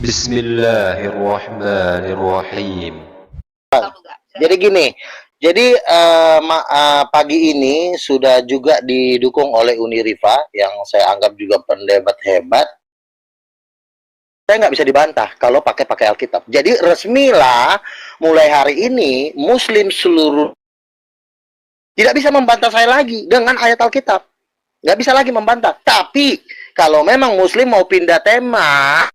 Bismillahirrahmanirrahim. Jadi gini, jadi pagi ini sudah juga didukung oleh Uniriva yang saya anggap juga pendebat hebat. Saya nggak bisa dibantah kalau pakai Alkitab. Jadi resmilah mulai hari ini Muslim seluruh tidak bisa membantah saya lagi dengan ayat Alkitab. Nggak bisa lagi membantah. Tapi kalau memang Muslim mau pindah tema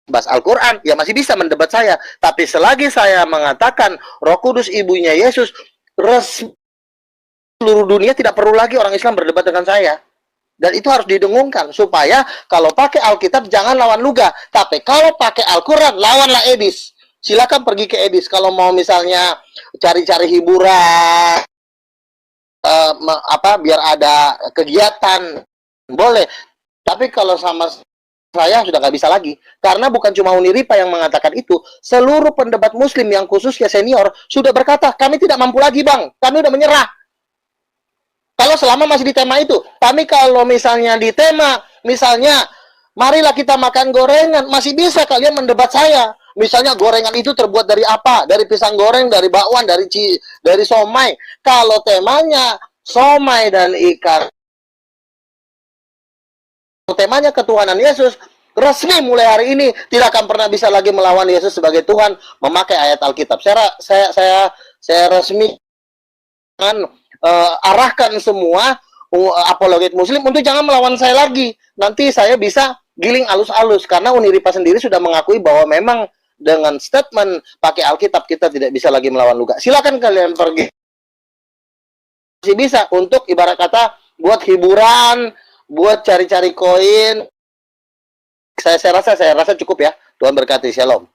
bahas Al-Quran, ya masih bisa mendebat saya. Tapi selagi saya mengatakan Roh Kudus ibunya Yesus, seluruh dunia tidak perlu lagi orang Islam berdebat dengan saya. Dan itu harus didengungkan, supaya kalau pakai Alkitab jangan lawan Luga. Tapi kalau pakai Al-Quran, lawanlah Edis. Silakan pergi ke Edis. Kalau mau misalnya cari-cari hiburan, biar ada kegiatan, boleh. Tapi kalau sama saya sudah nggak bisa lagi, karena bukan cuma Uniripa yang mengatakan itu, seluruh pendebat Muslim yang khususnya senior sudah berkata, kami tidak mampu lagi bang, kami udah menyerah. Kalau selama masih di tema itu, kami kalau misalnya di tema, misalnya, marilah kita makan gorengan, masih bisa kalian mendebat saya. Misalnya gorengan itu terbuat dari apa? Dari pisang goreng, dari bakwan, dari somai. Kalau temanya somai dan ikan, temanya ketuhanan Yesus, resmi mulai hari ini tidak akan pernah bisa lagi melawan Yesus sebagai Tuhan memakai ayat Alkitab. Saya resmi arahkan semua apologet Muslim untuk jangan melawan saya lagi. Nanti saya bisa giling alus-alus karena Uniripa sendiri sudah mengakui bahwa memang dengan statement pakai Alkitab kita tidak bisa lagi melawan Luga. Silakan kalian pergi. Masih bisa untuk ibarat kata buat hiburan, buat cari-cari koin. Saya rasa cukup ya. Tuhan berkati. Shalom.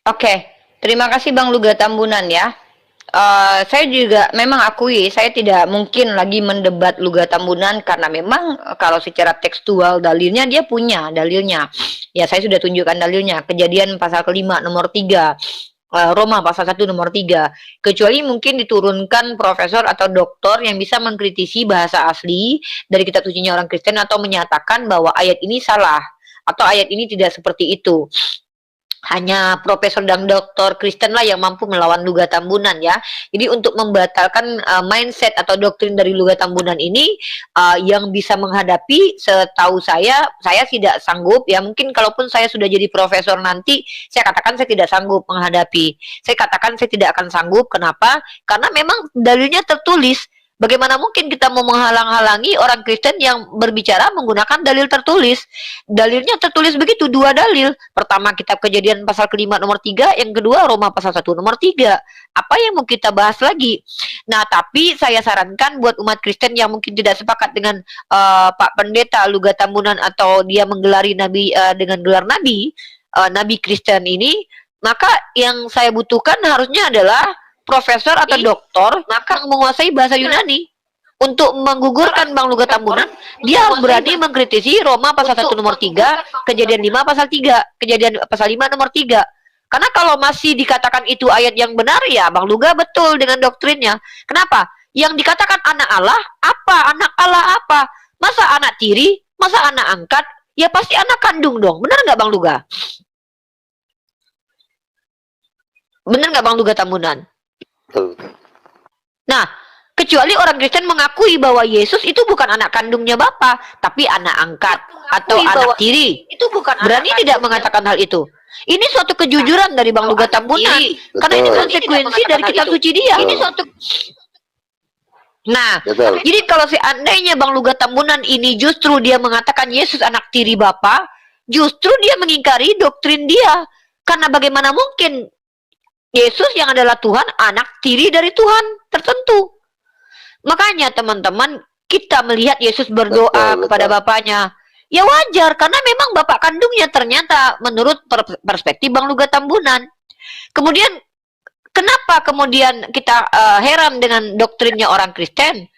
Oke, terima kasih Bang Luga Tambunan ya. Saya juga memang akui saya tidak mungkin lagi mendebat Luga Tambunan karena memang kalau secara tekstual dalilnya dia punya dalilnya. Ya saya sudah tunjukkan dalilnya. Kejadian pasal kelima nomor 3. Roma pasal 1 nomor 3. Kecuali mungkin diturunkan profesor atau doktor yang bisa mengkritisi bahasa asli dari kitab sucinya orang Kristen atau menyatakan bahwa ayat ini salah atau ayat ini tidak seperti itu. Hanya profesor dan doktor Kristen lah yang mampu melawan Luga Tambunan ya. Jadi untuk membatalkan mindset atau doktrin dari Luga Tambunan ini yang bisa menghadapi, setahu saya tidak sanggup ya. Mungkin kalaupun saya sudah jadi profesor nanti, saya katakan saya tidak sanggup menghadapi. Saya katakan saya tidak akan sanggup. Kenapa? Karena memang dalilnya tertulis. Bagaimana mungkin kita mau menghalang-halangi orang Kristen yang berbicara menggunakan dalil tertulis? Dalilnya tertulis begitu, 2 dalil. Pertama kitab Kejadian pasal kelima nomor 3, yang kedua Roma pasal 1 nomor 3. Apa yang mau kita bahas lagi? Nah, tapi saya sarankan buat umat Kristen yang mungkin tidak sepakat dengan Pak Pendeta Luga Tambunan atau dia menggelari nabi dengan gelar nabi, nabi Kristen ini, maka yang saya butuhkan harusnya adalah profesor atau doktor maka menguasai bahasa Yunani untuk menggugurkan Bang Luga Tambunan. Dia harus berani mengkritisi Roma pasal 1 nomor 3, Kejadian 5 pasal 3, Kejadian pasal 5 nomor 3. Karena kalau masih dikatakan itu ayat yang benar, ya Bang Luga betul dengan doktrinnya. Kenapa? Yang dikatakan anak Allah apa? Anak Allah apa? Masa anak tiri? Masa anak angkat? Ya pasti anak kandung dong. Benar nggak Bang Luga? Benar nggak Bang Luga Tambunan? Nah, kecuali orang Kristen mengakui bahwa Yesus itu bukan anak kandungnya Bapa, tapi anak angkat atau anak tiri. Itu bukan berani tidak mengatakan hal itu. Ini suatu kejujuran dari Bang Luga Tambunan, karena ini konsekuensi dari kitab suci dia. Ini suatu. Nah, jadi kalau seandainya Bang Luga Tambunan ini justru dia mengatakan Yesus anak tiri Bapa, justru dia mengingkari doktrin dia. Karena bagaimana mungkin Yesus yang adalah Tuhan, anak tiri dari Tuhan tertentu. Makanya teman-teman, kita melihat Yesus berdoa kepada Bapaknya. Ya wajar, karena memang Bapak kandungnya ternyata menurut perspektif Bang Luga Tambunan. Kemudian, kenapa kemudian kita heran dengan doktrinnya orang Kristen?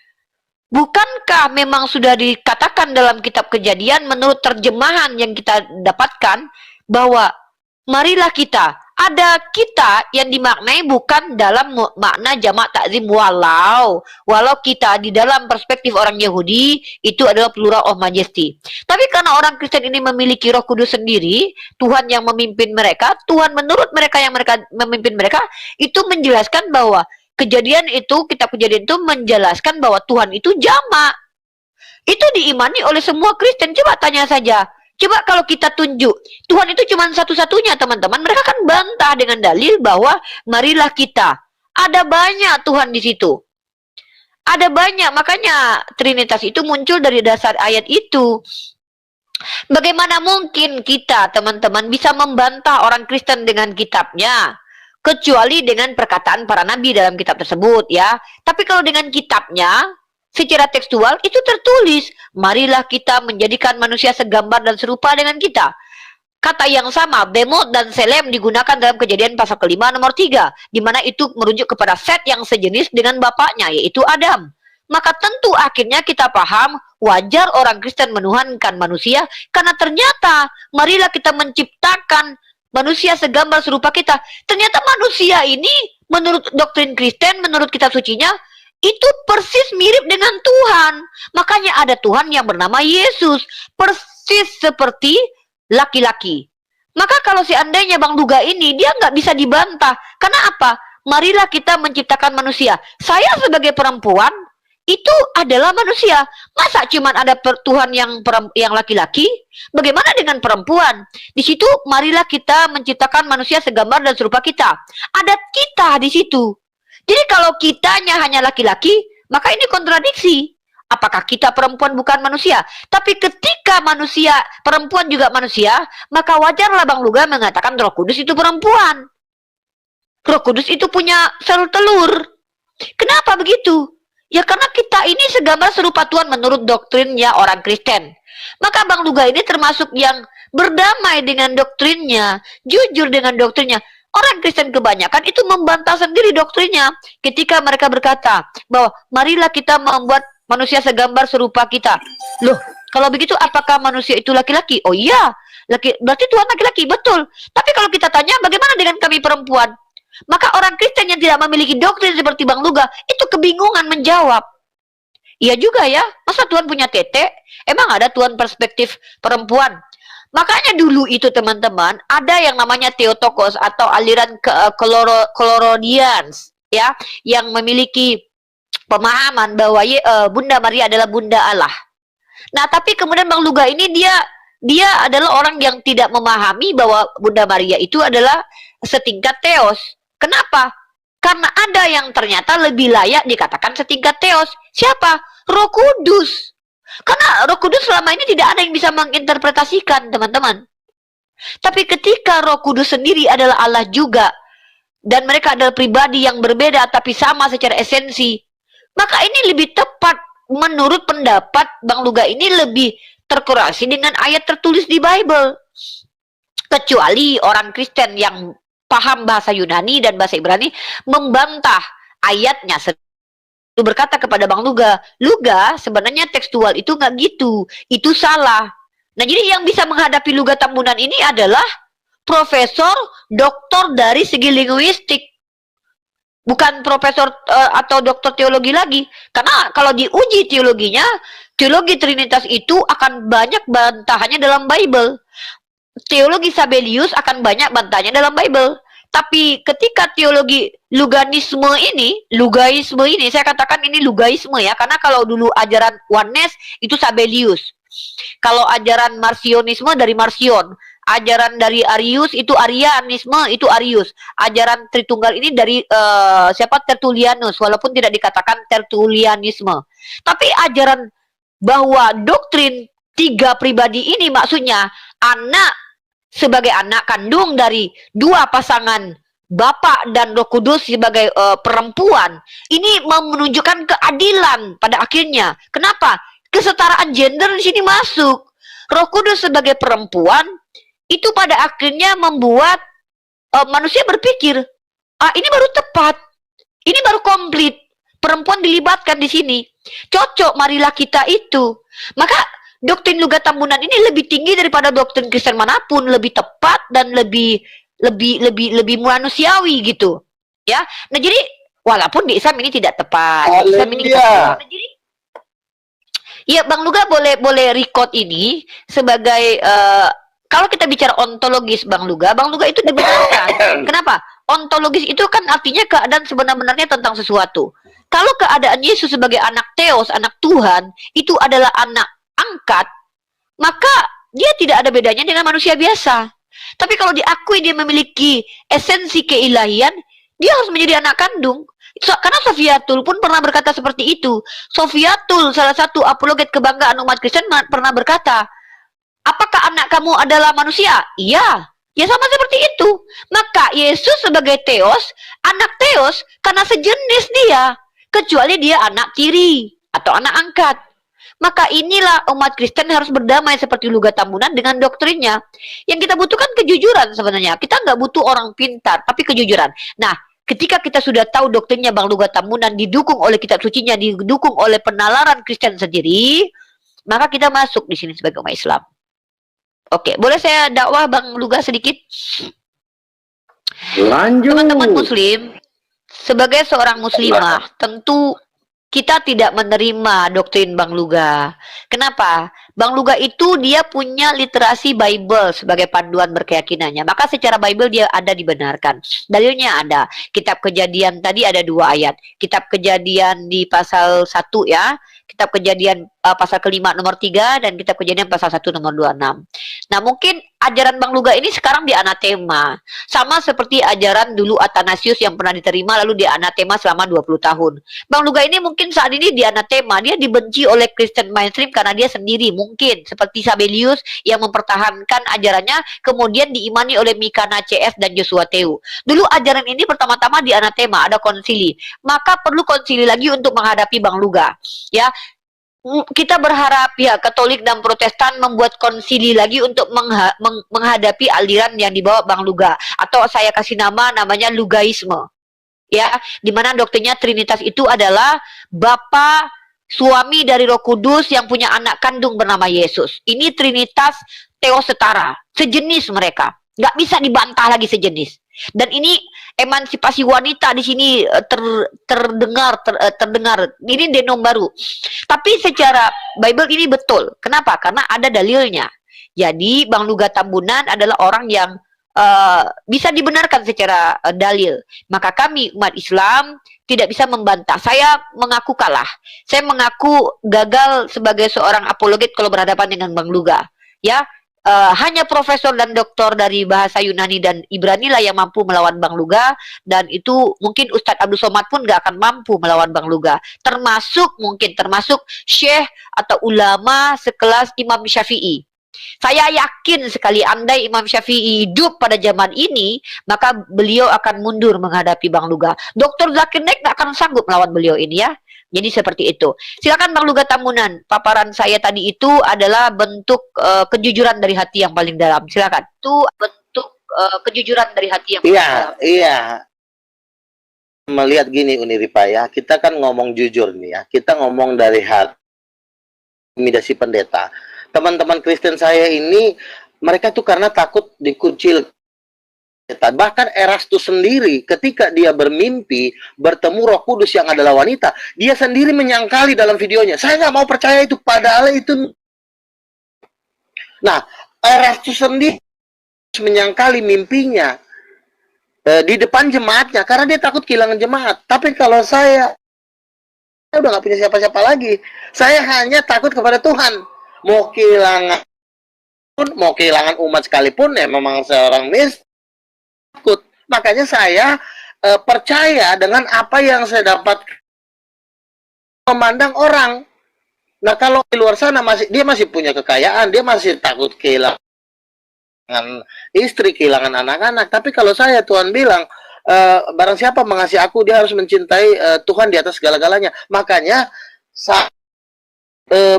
Bukankah memang sudah dikatakan dalam kitab Kejadian menurut terjemahan yang kita dapatkan bahwa marilah kita, ada kita yang dimaknai bukan dalam makna jamak takzim walau kita di dalam perspektif orang Yahudi itu adalah plural of majesty. Tapi karena orang Kristen ini memiliki Roh Kudus sendiri, Tuhan yang memimpin mereka, Tuhan menurut mereka yang mereka memimpin mereka itu menjelaskan bahwa kejadian itu, kitab Kejadian itu menjelaskan bahwa Tuhan itu jamak. Itu diimani oleh semua Kristen. Coba tanya saja. Coba kalau kita tunjuk, Tuhan itu cuma satu-satunya, teman-teman. Mereka kan bantah dengan dalil bahwa marilah kita. Ada banyak Tuhan di situ. Ada banyak, makanya Trinitas itu muncul dari dasar ayat itu. Bagaimana mungkin kita, teman-teman, bisa membantah orang Kristen dengan kitabnya? Kecuali dengan perkataan para nabi dalam kitab tersebut, ya. Tapi kalau dengan kitabnya, secara tekstual itu tertulis, marilah kita menjadikan manusia segambar dan serupa dengan kita. Kata yang sama, Bemot dan Selem digunakan dalam Kejadian pasal ke-5 nomor 3, di mana itu merujuk kepada Set yang sejenis dengan bapaknya, yaitu Adam. Maka tentu akhirnya kita paham wajar orang Kristen menuhankan manusia, karena ternyata marilah kita menciptakan manusia segambar serupa kita. Ternyata manusia ini menurut doktrin Kristen, menurut kitab sucinya, itu persis mirip dengan Tuhan. Makanya ada Tuhan yang bernama Yesus, persis seperti laki-laki. Maka kalau seandainya Bang Duga ini, dia nggak bisa dibantah. Karena apa? Marilah kita menciptakan manusia. Saya sebagai perempuan, itu adalah manusia. Masa cuman ada Tuhan yang laki-laki? Bagaimana dengan perempuan? Di situ marilah kita menciptakan manusia segambar dan serupa kita. Ada kita di situ. Jadi kalau kitanya hanya laki-laki, maka ini kontradiksi. Apakah kita perempuan bukan manusia? Tapi ketika manusia, perempuan juga manusia, maka wajarlah Bang Luga mengatakan Roh Kudus itu perempuan. Roh Kudus itu punya sel telur. Kenapa begitu? Ya karena kita ini segambar serupa Tuhan menurut doktrinnya orang Kristen. Maka Bang Luga ini termasuk yang berdamai dengan doktrinnya, jujur dengan doktrinnya. Orang Kristen kebanyakan itu membantah sendiri doktrinnya ketika mereka berkata bahwa marilah kita membuat manusia segambar serupa kita. Loh, kalau begitu apakah manusia itu laki-laki? Oh iya, berarti Tuhan laki-laki, betul. Tapi kalau kita tanya bagaimana dengan kami perempuan? Maka orang Kristen yang tidak memiliki doktrin seperti Bang Luga itu kebingungan menjawab. Iya juga ya, masa Tuhan punya tete? Emang ada Tuhan perspektif perempuan? Makanya dulu itu teman-teman ada yang namanya Theotokos atau aliran Kolorodians, ya, yang memiliki pemahaman bahwa Bunda Maria adalah Bunda Allah. Nah, tapi kemudian Bang Luga ini dia adalah orang yang tidak memahami bahwa Bunda Maria itu adalah setingkat Theos. Kenapa? Karena ada yang ternyata lebih layak dikatakan setingkat Theos. Siapa? Roh Kudus. Karena Roh Kudus selama ini tidak ada yang bisa menginterpretasikan, teman-teman. Tapi ketika Roh Kudus sendiri adalah Allah juga, dan mereka adalah pribadi yang berbeda tapi sama secara esensi, maka ini lebih tepat menurut pendapat Bang Luga ini lebih terkorelasi dengan ayat tertulis di Bible. Kecuali orang Kristen yang paham bahasa Yunani dan bahasa Ibrani membantah ayatnya, berkata kepada Bang Luga, Luga sebenarnya tekstual itu nggak gitu, itu salah. Nah jadi yang bisa menghadapi Luga Tambunan ini adalah profesor, doktor dari segi linguistik, bukan profesor atau doktor teologi lagi. Karena kalau diuji teologinya, teologi Trinitas itu akan banyak bantahannya dalam Bible. Teologi Sabellius akan banyak bantahannya dalam Bible. Tapi ketika teologi Lugaisme ini, saya katakan ini Lugaisme ya, karena kalau dulu ajaran Oneness itu Sabellius. Kalau ajaran Marcionisme dari Marcion, ajaran dari Arius itu Arianisme itu Arius. Ajaran Tritunggal ini dari Tertullianus, walaupun tidak dikatakan Tertullianisme. Tapi ajaran bahwa doktrin tiga pribadi ini maksudnya anak sebagai anak kandung dari dua pasangan Bapa dan Roh Kudus sebagai perempuan, ini menunjukkan keadilan pada akhirnya. Kenapa? Kesetaraan gender di sini masuk. Roh Kudus sebagai perempuan itu pada akhirnya membuat manusia berpikir, ini baru tepat, ini baru komplit. Perempuan dilibatkan di sini. Cocok, marilah kita itu. Maka doktrin Luga Tambunan ini lebih tinggi daripada doktrin Kristen manapun, lebih tepat dan lebih lebih manusiawi gitu. Ya. Nah, jadi walaupun di Islam ini tidak tepat. Di Islam ini Haleluya. ya, Bang Luga boleh record ini sebagai kalau kita bicara ontologis Bang Luga itu dibenarkan. Kenapa? Ontologis itu kan artinya keadaan sebenar-benarnya tentang sesuatu. Kalau keadaan Yesus sebagai anak Theos, anak Tuhan, itu adalah anak angkat, maka dia tidak ada bedanya dengan manusia biasa. Tapi kalau diakui dia memiliki esensi keilahian, dia harus menjadi anak kandung. Karena Sofiatul pun pernah berkata seperti itu. Sofiatul, salah satu apologet kebanggaan umat Kristen, pernah berkata, apakah anak kamu adalah manusia? Iya. Ya sama seperti itu. Maka Yesus sebagai Theos, anak Theos, karena sejenis dia. Kecuali dia anak tiri atau anak angkat. Maka inilah umat Kristen harus berdamai seperti Luga Tambunan dengan doktrinnya. Yang kita butuhkan kejujuran sebenarnya. Kita nggak butuh orang pintar, tapi kejujuran. Nah, ketika kita sudah tahu doktrinnya Bang Luga Tambunan, didukung oleh kitab sucinya, didukung oleh penalaran Kristen sendiri, maka kita masuk di sini sebagai umat Islam. Oke, boleh saya dakwah Bang Luga sedikit? Lanjut. Teman-teman Muslim, sebagai seorang muslimah, tentu kita tidak menerima doktrin Bang Luga. Kenapa? Bang Luga itu dia punya literasi Bible sebagai panduan berkeyakinannya. Maka secara Bible dia ada dibenarkan. Dalilnya ada. Kitab Kejadian tadi ada 2 ayat. Kitab Kejadian di pasal 1 ya. Kitab Kejadian pasal ke-5 nomor 3 dan Kitab Kejadian pasal 1 nomor 26. Nah, mungkin ajaran Bang Luga ini sekarang dianatema. Sama seperti ajaran dulu Athanasius yang pernah diterima lalu dianatema selama 20 tahun. Bang Luga ini mungkin saat ini dianatema, dia dibenci oleh Kristen mainstream karena dia sendiri mungkin seperti Sabellius yang mempertahankan ajarannya kemudian diimani oleh Mikana CS dan Joshua Teu. Dulu ajaran ini pertama-tama dianatema, ada konsili. Maka perlu konsili lagi untuk menghadapi Bang Luga. Ya, kita berharap ya Katolik dan Protestan membuat konsili lagi untuk menghadapi aliran yang dibawa Bang Luga, atau saya kasih namanya Lugaisme. Ya, di mana doktrinnya Trinitas itu adalah Bapa, suami dari Roh Kudus yang punya anak kandung bernama Yesus. Ini Trinitas Theos setara, sejenis mereka. Nggak bisa dibantah lagi sejenis. Dan ini emansipasi wanita di sini terdengar. Ini denom baru. Tapi secara Bible ini betul. Kenapa? Karena ada dalilnya. Jadi Bang Luga Tambunan adalah orang yang bisa dibenarkan secara dalil. Maka kami umat Islam tidak bisa membantah. Saya mengaku kalah. Saya mengaku gagal sebagai seorang apologet kalau berhadapan dengan Bang Luga. Ya. Hanya profesor dan doktor dari bahasa Yunani dan Ibrani lah yang mampu melawan Bang Luga, dan itu mungkin Ustadz Abdul Somad pun gak akan mampu melawan Bang Luga, termasuk syekh atau ulama sekelas Imam Syafi'i. Saya yakin sekali andai Imam Syafi'i hidup pada zaman ini, maka beliau akan mundur menghadapi Bang Luga. Dr. Zakir Naik gak akan sanggup melawan beliau ini ya. Jadi seperti itu. Silakan Bang Luga Tambunan. Paparan saya tadi itu adalah bentuk kejujuran dari hati yang paling dalam. Silakan. Itu bentuk kejujuran dari hati yang paling dalam. Iya. Melihat gini Uniripa ya, kita kan ngomong jujur nih ya. Kita ngomong dari hati, intimidasi pendeta. Teman-teman Kristen saya ini, mereka tuh karena takut dikucil. Bahkan Erastus sendiri ketika dia bermimpi bertemu Roh Kudus yang adalah wanita, dia sendiri menyangkali dalam videonya, saya nggak mau percaya itu, padahal itu. Nah, Erastus sendiri menyangkali mimpinya di depan jemaatnya karena dia takut kehilangan jemaat. Tapi kalau saya udah nggak punya siapa-siapa lagi, saya hanya takut kepada Tuhan. Mau kehilangan umat sekalipun ya memang seorang takut. Makanya saya percaya dengan apa yang saya dapat memandang orang. Nah, kalau di luar sana dia masih punya kekayaan, dia masih takut kehilangan istri, kehilangan anak-anak. Tapi kalau saya, Tuhan bilang barang siapa mengasihi aku, dia harus mencintai Tuhan di atas segala-galanya. Makanya saya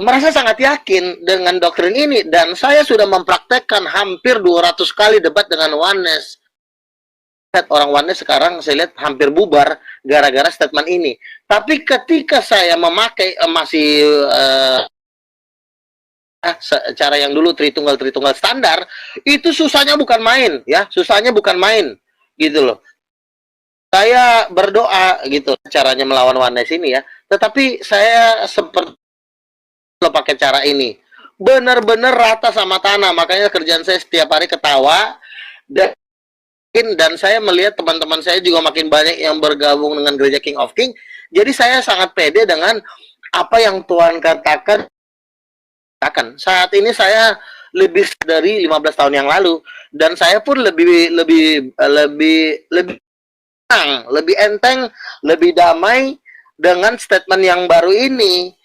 merasa sangat yakin dengan doktrin ini, dan saya sudah mempraktekkan hampir 200 kali debat dengan Oneness. Orang Oneness sekarang saya lihat hampir bubar gara-gara statement ini. Tapi ketika saya memakai masih cara yang dulu Tritunggal standar, itu susahnya bukan main ya, susahnya bukan main gitu loh. Saya berdoa gitu caranya melawan oneness ini ya, tetapi saya seperti lo pakai cara ini benar-benar rata sama tanah, makanya kerjaan saya setiap hari ketawa, dan saya melihat teman-teman saya juga makin banyak yang bergabung dengan gereja King of King. Jadi saya sangat pede dengan apa yang Tuhan katakan. Saat ini saya lebih dari 15 tahun yang lalu, dan saya pun lebih tenang, lebih enteng, lebih damai dengan statement yang baru ini.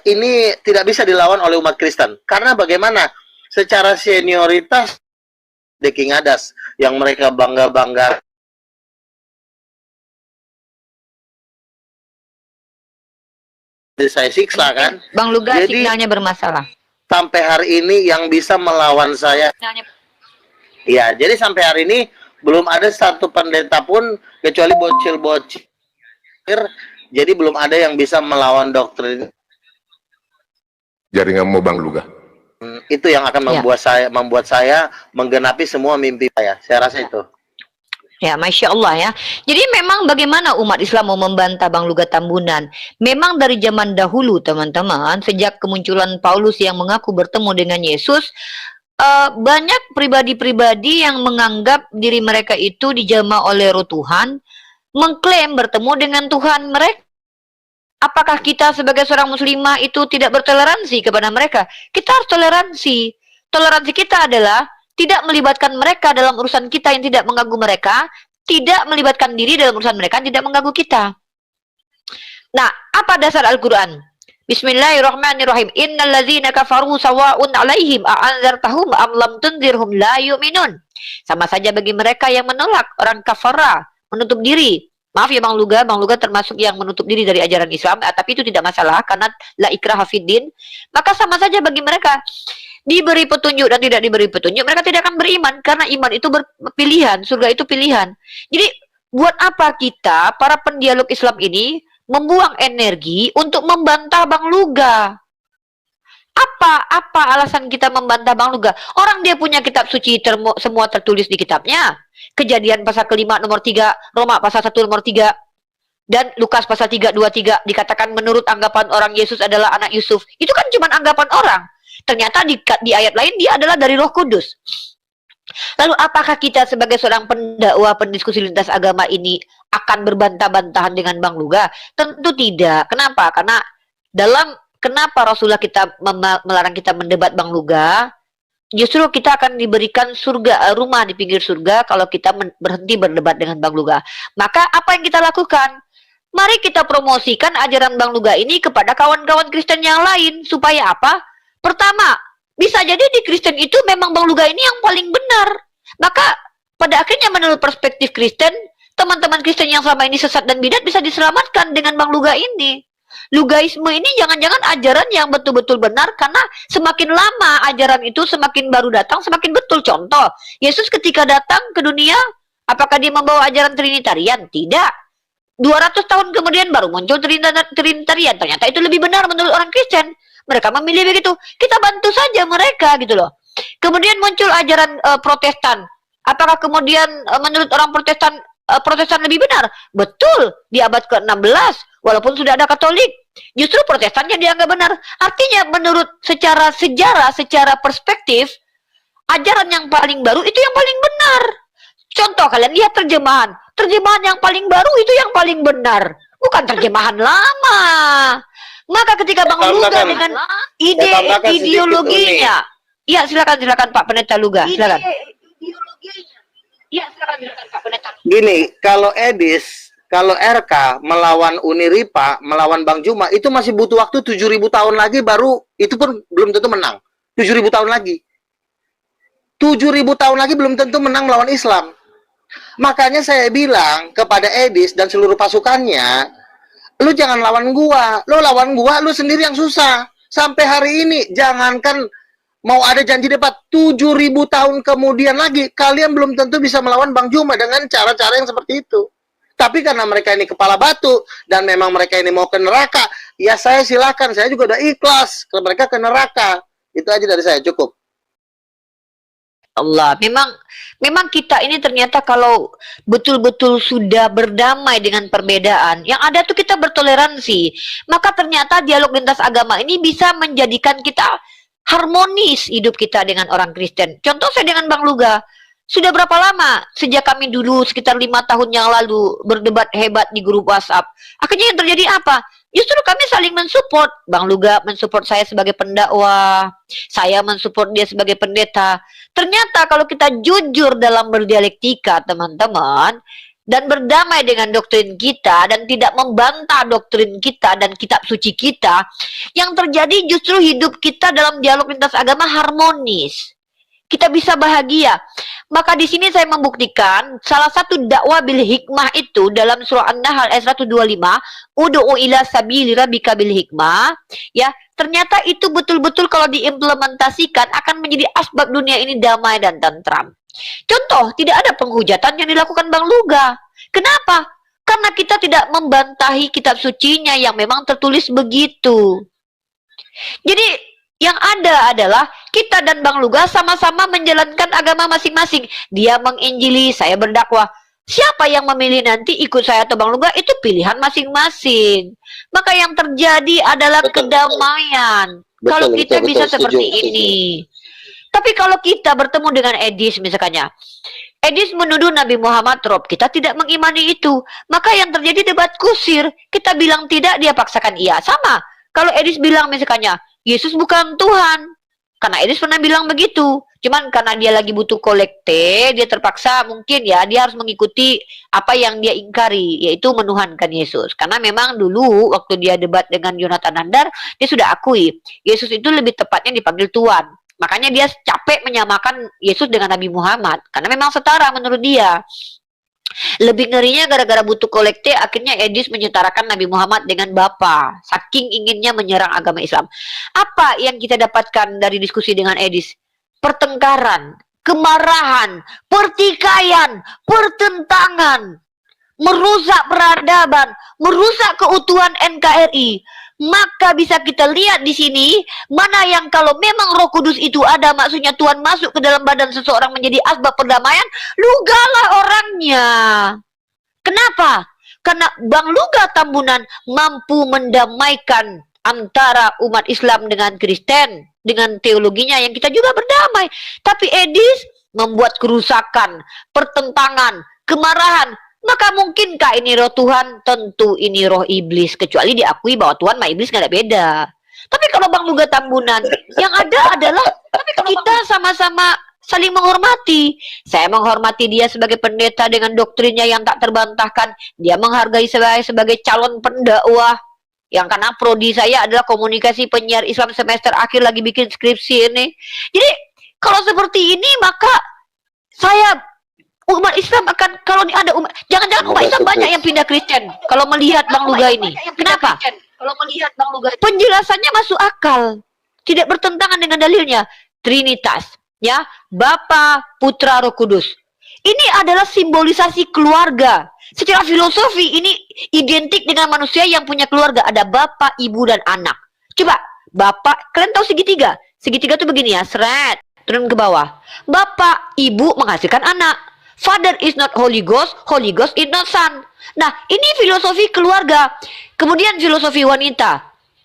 Ini tidak bisa dilawan oleh umat Kristen. Karena bagaimana? Secara senioritas The King Adas yang mereka bangga-bangga, saya siksa kan. Bang Luga, Jadi, sinyalnya bermasalah. Sampai hari ini yang bisa melawan saya. Ya, jadi sampai hari ini belum ada satu pendeta pun kecuali bocil-bocil. Jadi belum ada yang bisa melawan doktrin. Jaringanmu Bang Luga. Itu yang akan membuat saya menggenapi semua mimpi saya. Saya rasa itu. Ya, Masya Allah ya. Jadi memang bagaimana umat Islam mau membantah Bang Luga Tambunan? Memang dari zaman dahulu teman-teman, sejak kemunculan Paulus yang mengaku bertemu dengan Yesus, banyak pribadi-pribadi yang menganggap diri mereka itu dijamah oleh roh Tuhan, mengklaim bertemu dengan Tuhan mereka. Apakah kita sebagai seorang muslimah itu tidak bertoleransi kepada mereka? Kita harus toleransi. Toleransi kita adalah tidak melibatkan mereka dalam urusan kita yang tidak mengganggu mereka, tidak melibatkan diri dalam urusan mereka yang tidak mengganggu kita. Nah, apa dasar Al-Quran? Bismillahirrahmanirrahim. Innal ladzina kafaru sawa'un 'alaihim a'anzartahum am lam tunzirhum la yu'minun. Sama saja bagi mereka yang menolak, orang kafara, menutup diri. Maaf ya Bang Luga termasuk yang menutup diri dari ajaran Islam, tapi itu tidak masalah karena la ikraha fiddin. Maka sama saja bagi mereka diberi petunjuk dan tidak diberi petunjuk, mereka tidak akan beriman karena iman itu pilihan, surga itu pilihan. Jadi buat apa kita para pendialog Islam ini membuang energi untuk membantah Bang Luga? Apa alasan kita membantah Bang Luga? Orang dia punya kitab suci semua tertulis di kitabnya. Kejadian pasal ke-5 nomor 3, Roma pasal 1 nomor 3, dan Lukas pasal 3:23 dikatakan menurut anggapan orang Yesus adalah anak Yusuf. Itu kan cuma anggapan orang. Ternyata di ayat lain dia adalah dari Roh Kudus. Lalu apakah kita sebagai seorang pendakwah pendiskusi lintas agama ini akan berbantah-bantahan dengan Bang Luga? Tentu tidak. Kenapa? Karena kenapa Rasulullah kita melarang kita mendebat Bang Luga? Justru kita akan diberikan rumah di pinggir surga kalau kita berhenti berdebat dengan Bang Luga. Maka apa yang kita lakukan? Mari kita promosikan ajaran Bang Luga ini kepada kawan-kawan Kristen yang lain. Supaya apa? Pertama, bisa jadi di Kristen itu memang Bang Luga ini yang paling benar. Maka pada akhirnya menurut perspektif Kristen, teman-teman Kristen yang selama ini sesat dan bidat bisa diselamatkan dengan Bang Luga ini. Lugaisme ini jangan-jangan ajaran yang betul-betul benar, karena semakin lama ajaran itu semakin baru datang, semakin betul. Contoh, Yesus ketika datang ke dunia, apakah dia membawa ajaran Trinitarian? Tidak. 200 tahun kemudian baru muncul Trinitarian. Ternyata itu lebih benar menurut orang Kristen. Mereka memilih begitu. Kita bantu saja mereka gitu loh. Kemudian muncul ajaran Protestan. Apakah kemudian menurut orang Protestan lebih benar? Betul, di abad ke-16 walaupun sudah ada Katolik, justru Protestan yang dianggap benar. Artinya menurut secara sejarah, secara perspektif, ajaran yang paling baru itu yang paling benar. Contoh, kalian lihat terjemahan yang paling baru itu yang paling benar, bukan terjemahan lama. Maka ketika Bang Luga dengan ideologinya, ya silakan Pak Pendeta Luga, silakan. Ya, silakan Pak Pendeta. Gini, kalau Edis, kalau RK melawan Uniripa, melawan Bang Juma, itu masih butuh waktu 7.000 tahun lagi baru, itu pun belum tentu menang. 7.000 tahun lagi. 7.000 tahun lagi belum tentu menang melawan Islam. Makanya saya bilang kepada Edis dan seluruh pasukannya, lu jangan lawan gua. Lu lawan gua, lu sendiri yang susah. Sampai hari ini, jangankan mau ada janji debat 7.000 tahun kemudian lagi, kalian belum tentu bisa melawan Bang Juma dengan cara-cara yang seperti itu. Tapi karena mereka ini kepala batu dan memang mereka ini mau ke neraka, ya saya silakan, saya juga udah ikhlas kalau mereka ke neraka. Itu aja dari saya, cukup. Allah, memang kita ini ternyata kalau betul-betul sudah berdamai dengan perbedaan, yang ada tuh kita bertoleransi, maka ternyata dialog lintas agama ini bisa menjadikan kita harmonis hidup kita dengan orang Kristen. Contoh saya dengan Bang Luga, sudah berapa lama sejak kami dulu sekitar 5 tahun yang lalu berdebat hebat di grup WhatsApp. Akhirnya yang terjadi apa? Justru kami saling mensupport. Bang Luga mensupport saya sebagai pendakwah, saya mensupport dia sebagai pendeta. Ternyata kalau kita jujur dalam berdialektika, teman-teman, dan berdamai dengan doktrin kita dan tidak membantah doktrin kita dan kitab suci kita, yang terjadi justru hidup kita dalam dialog lintas agama harmonis. Kita bisa bahagia. Maka di sini saya membuktikan salah satu dakwah bil hikmah itu dalam surah An-Nahl ayat 125, ud'u ila sabili rabbika bil hikmah, ya. Ternyata itu betul-betul kalau diimplementasikan akan menjadi asbab dunia ini damai dan tentram. Contoh, tidak ada penghujatan yang dilakukan Bang Luga. Kenapa? Karena kita tidak membantahi kitab sucinya yang memang tertulis begitu. Jadi yang ada adalah kita dan Bang Luga sama-sama menjalankan agama masing-masing. Dia menginjili, saya berdakwah. Siapa yang memilih nanti ikut saya atau Bang Luga, itu pilihan masing-masing. Maka yang terjadi adalah kedamaian. Kalau kita bisa seperti ini. Tapi kalau kita bertemu dengan Edis misalnya, Edis menuduh Nabi Muhammad Rob, kita tidak mengimani itu. Maka yang terjadi debat kusir, kita bilang tidak, dia paksakan iya. Sama, kalau Edis bilang misalnya, Yesus bukan Tuhan. Karena Edis pernah bilang begitu. Cuman karena dia lagi butuh kolekte, dia terpaksa mungkin ya, dia harus mengikuti apa yang dia ingkari, yaitu menuhankan Yesus. Karena memang dulu waktu dia debat dengan Yonatan Nandar, dia sudah akui, Yesus itu lebih tepatnya dipanggil Tuhan. Makanya dia capek menyamakan Yesus dengan Nabi Muhammad. Karena memang setara menurut dia. Lebih ngerinya gara-gara butuh kolekte, akhirnya Edis menyetarakan Nabi Muhammad dengan Bapa. Saking inginnya menyerang agama Islam. Apa yang kita dapatkan dari diskusi dengan Edis? Pertengkaran, kemarahan, pertikaian, pertentangan, merusak peradaban, merusak keutuhan NKRI. Maka bisa kita lihat di sini mana yang kalau memang Roh Kudus itu ada, maksudnya Tuhan masuk ke dalam badan seseorang menjadi asbab perdamaian, Lugalah orangnya. Kenapa? Karena Bang Luga Tambunan mampu mendamaikan antara umat Islam dengan Kristen dengan teologinya yang kita juga berdamai. Tapi Edis membuat kerusakan, pertentangan, kemarahan. Maka mungkinkah ini roh Tuhan? Tentu ini roh iblis. Kecuali diakui bahwa Tuhan sama iblis nggak ada beda. Tapi kalau Bang Luga Tambunan, yang ada adalah kita sama-sama saling menghormati. Saya menghormati dia sebagai pendeta dengan doktrinnya yang tak terbantahkan. Dia menghargai saya sebagai calon pendakwah. Yang karena prodi saya adalah komunikasi penyiar Islam semester akhir, lagi bikin skripsi ini. Jadi kalau seperti ini maka saya umat Islam akan, kalau ada umat, jangan-jangan umat Islam banyak yang pindah Kristen kalau melihat Bang Luga ini. Kenapa? Kalau melihat Bang Luga, penjelasannya masuk akal, tidak bertentangan dengan dalilnya. Trinitas, ya, Bapa, Putra, Roh Kudus. Ini adalah simbolisasi keluarga. Secara filosofi ini identik dengan manusia yang punya keluarga, ada bapak, ibu, dan anak. Coba, bapak, kalian tahu segitiga? Segitiga tuh begini ya, seret, turun ke bawah. Bapak, ibu menghasilkan anak. Father is not Holy Ghost is not Son. Nah, ini filosofi keluarga. Kemudian filosofi wanita.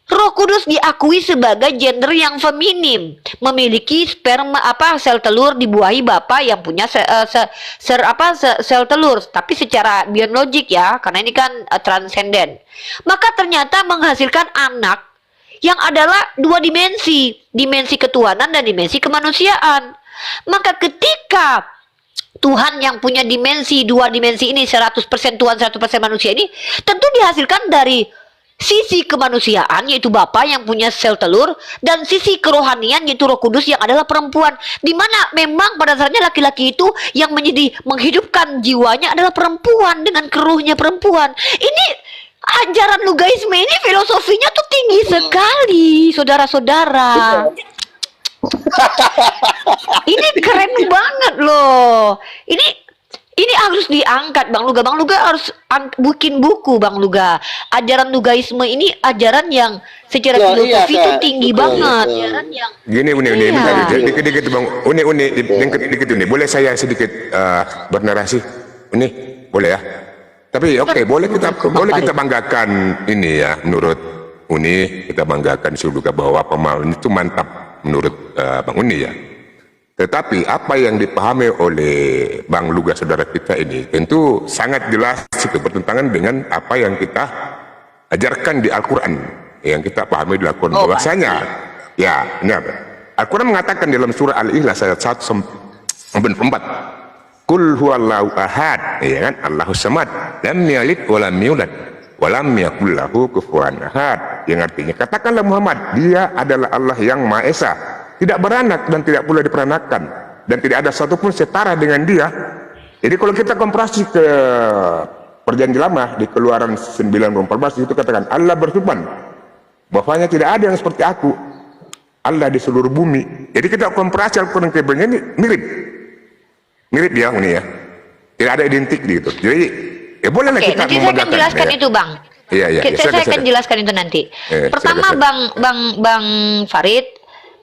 Roh Kudus diakui sebagai gender yang feminim, memiliki sperma sel telur dibuahi bapa yang punya sel telur, tapi secara biologik ya, karena ini kan transenden. Maka ternyata menghasilkan anak yang adalah dua dimensi ketuhanan dan dimensi kemanusiaan. Maka ketika Tuhan yang punya dua dimensi ini, 100% Tuhan, 100% manusia ini, tentu dihasilkan dari sisi kemanusiaan, yaitu Bapa yang punya sel telur, dan sisi kerohanian, yaitu Roh Kudus yang adalah perempuan. Dimana memang pada dasarnya laki-laki itu yang menghidupkan jiwanya adalah perempuan, dengan keruhnya perempuan. Ini ajaran Lugaisme ini filosofinya tuh tinggi sekali, saudara-saudara. Ini keren banget loh. Ini harus diangkat Bang Luga. Bang Luga harus bikin buku Bang Luga. Ajaran Lugaisme ini ajaran yang secara Ya, iya, filosofi itu Kak. tinggi Betul, banget. betul. Ajaran yang Gini, Iya. dikit-dikit Bang. Uni, dikit ini. Boleh saya sedikit bernarasi? Uni, boleh ya? Tapi oke, boleh kita banggakan ini ya, menurut Uni kita banggakan juga bahwa pemahaman itu mantap menurut Bang Uni ya. Tetapi apa yang dipahami oleh Bang Luga saudara kita ini tentu sangat jelas itu bertentangan dengan apa yang kita ajarkan di Al-Quran, yang kita pahami di Al-Quran. Bahwasanya ya, benar. Al-Quran mengatakan dalam surah Al-Ikhlas ayat 1-4, Qul huwallahu ahad, ya kan, Allahus samad, lam yalid wa lam yulad wa lam yakul lahu kufuwan ahad, yang artinya katakanlah Muhammad, dia adalah Allah yang Maha Esa, tidak beranak dan tidak pula diperanakan, dan tidak ada satupun setara dengan dia. Jadi kalau kita komparasi ke Perjanjian Lama di Keluaran 9:14 itu katakan Allah berfirman bahwanya tidak ada yang seperti aku, Allah di seluruh bumi. Jadi kita komparasi Al-Quran ke Perjanjian ini mirip ya ini ya, tidak ada identik gitu. Jadi ya bolehlah Oke, kita nanti saya akan jelaskan itu Bang. Iya, Saya akan jelaskan itu nanti. Pertama Bang Farid,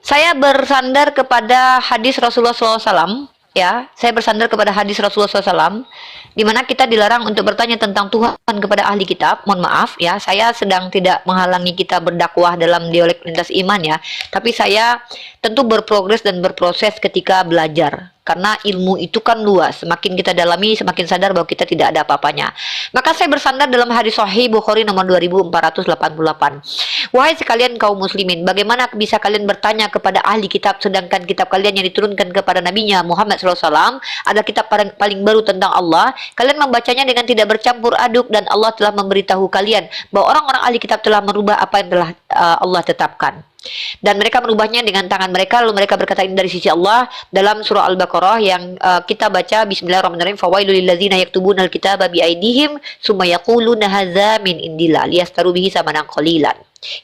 saya bersandar kepada hadis Rasulullah SAW, ya. Saya bersandar kepada hadis Rasulullah SAW, di mana kita dilarang untuk bertanya tentang Tuhan kepada ahli kitab. Mohon maaf, ya. Saya sedang tidak menghalangi kita berdakwah dalam dialog lintas iman, ya. Tapi saya tentu berprogres dan berproses ketika belajar. Karena ilmu itu kan luas, semakin kita dalami semakin sadar bahwa kita tidak ada apa-apanya. Maka saya bersandar dalam hadis Sahih Bukhari nomor 2488. Wahai sekalian kaum muslimin, bagaimana bisa kalian bertanya kepada ahli kitab sedangkan kitab kalian yang diturunkan kepada nabinya Muhammad SAW adalah kitab paling baru tentang Allah. Kalian membacanya dengan tidak bercampur aduk, dan Allah telah memberitahu kalian bahwa orang-orang ahli kitab telah merubah apa yang telah Allah tetapkan. Dan mereka merubahnya dengan tangan mereka, lalu mereka berkata ini dari sisi Allah dalam surah Al-Baqarah yang kita baca Bismillahirrahmanirrahim, fawailul lilladzina yaktubuna alkitaba biaidihim summa yaquluna hadza min indillah liyastaru bihi samanan qalilan.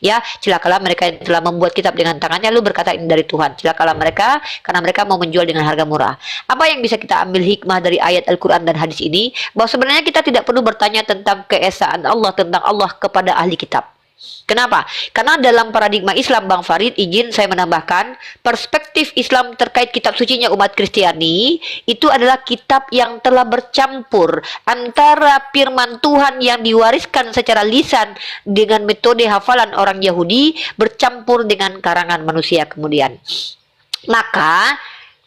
Ya, celakalah mereka yang telah membuat kitab dengan tangannya lalu berkata ini dari Tuhan. Celakalah mereka karena mereka mau menjual dengan harga murah. Apa yang bisa kita ambil hikmah dari ayat Al-Quran dan hadis ini? Bahwa sebenarnya kita tidak perlu bertanya tentang keesaan Allah, tentang Allah kepada ahli kitab. Kenapa? Karena dalam paradigma Islam, Bang Farid, izin saya menambahkan, perspektif Islam terkait kitab sucinya umat Kristiani itu adalah kitab yang telah bercampur antara firman Tuhan yang diwariskan secara lisan dengan metode hafalan orang Yahudi bercampur dengan karangan manusia kemudian. Maka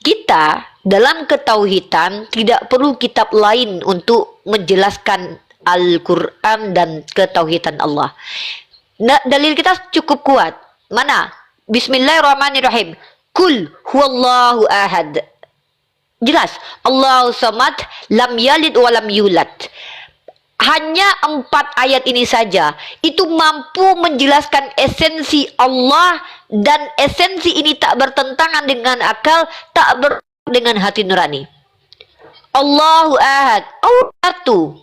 kita dalam ketauhidan tidak perlu kitab lain untuk menjelaskan Al-Quran dan ketauhidan Allah. Nah, dalil kita cukup kuat. Mana? Bismillahirrahmanirrahim. Kul huwallahu ahad. Jelas. Allahu samad, lam yalid wa lam yulad. Hanya 4 ayat ini saja itu mampu menjelaskan esensi Allah, dan esensi ini tak bertentangan dengan akal, tak dengan hati nurani. Allahu ahad. Allah satu.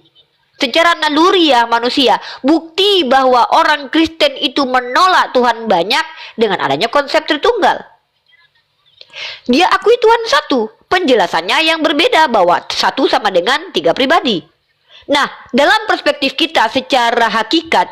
Secara naluriah manusia, bukti bahwa orang Kristen itu menolak Tuhan banyak dengan adanya konsep Tritunggal. Dia akui Tuhan satu, penjelasannya yang berbeda bahwa satu sama dengan 3 pribadi. Nah, dalam perspektif kita secara hakikat,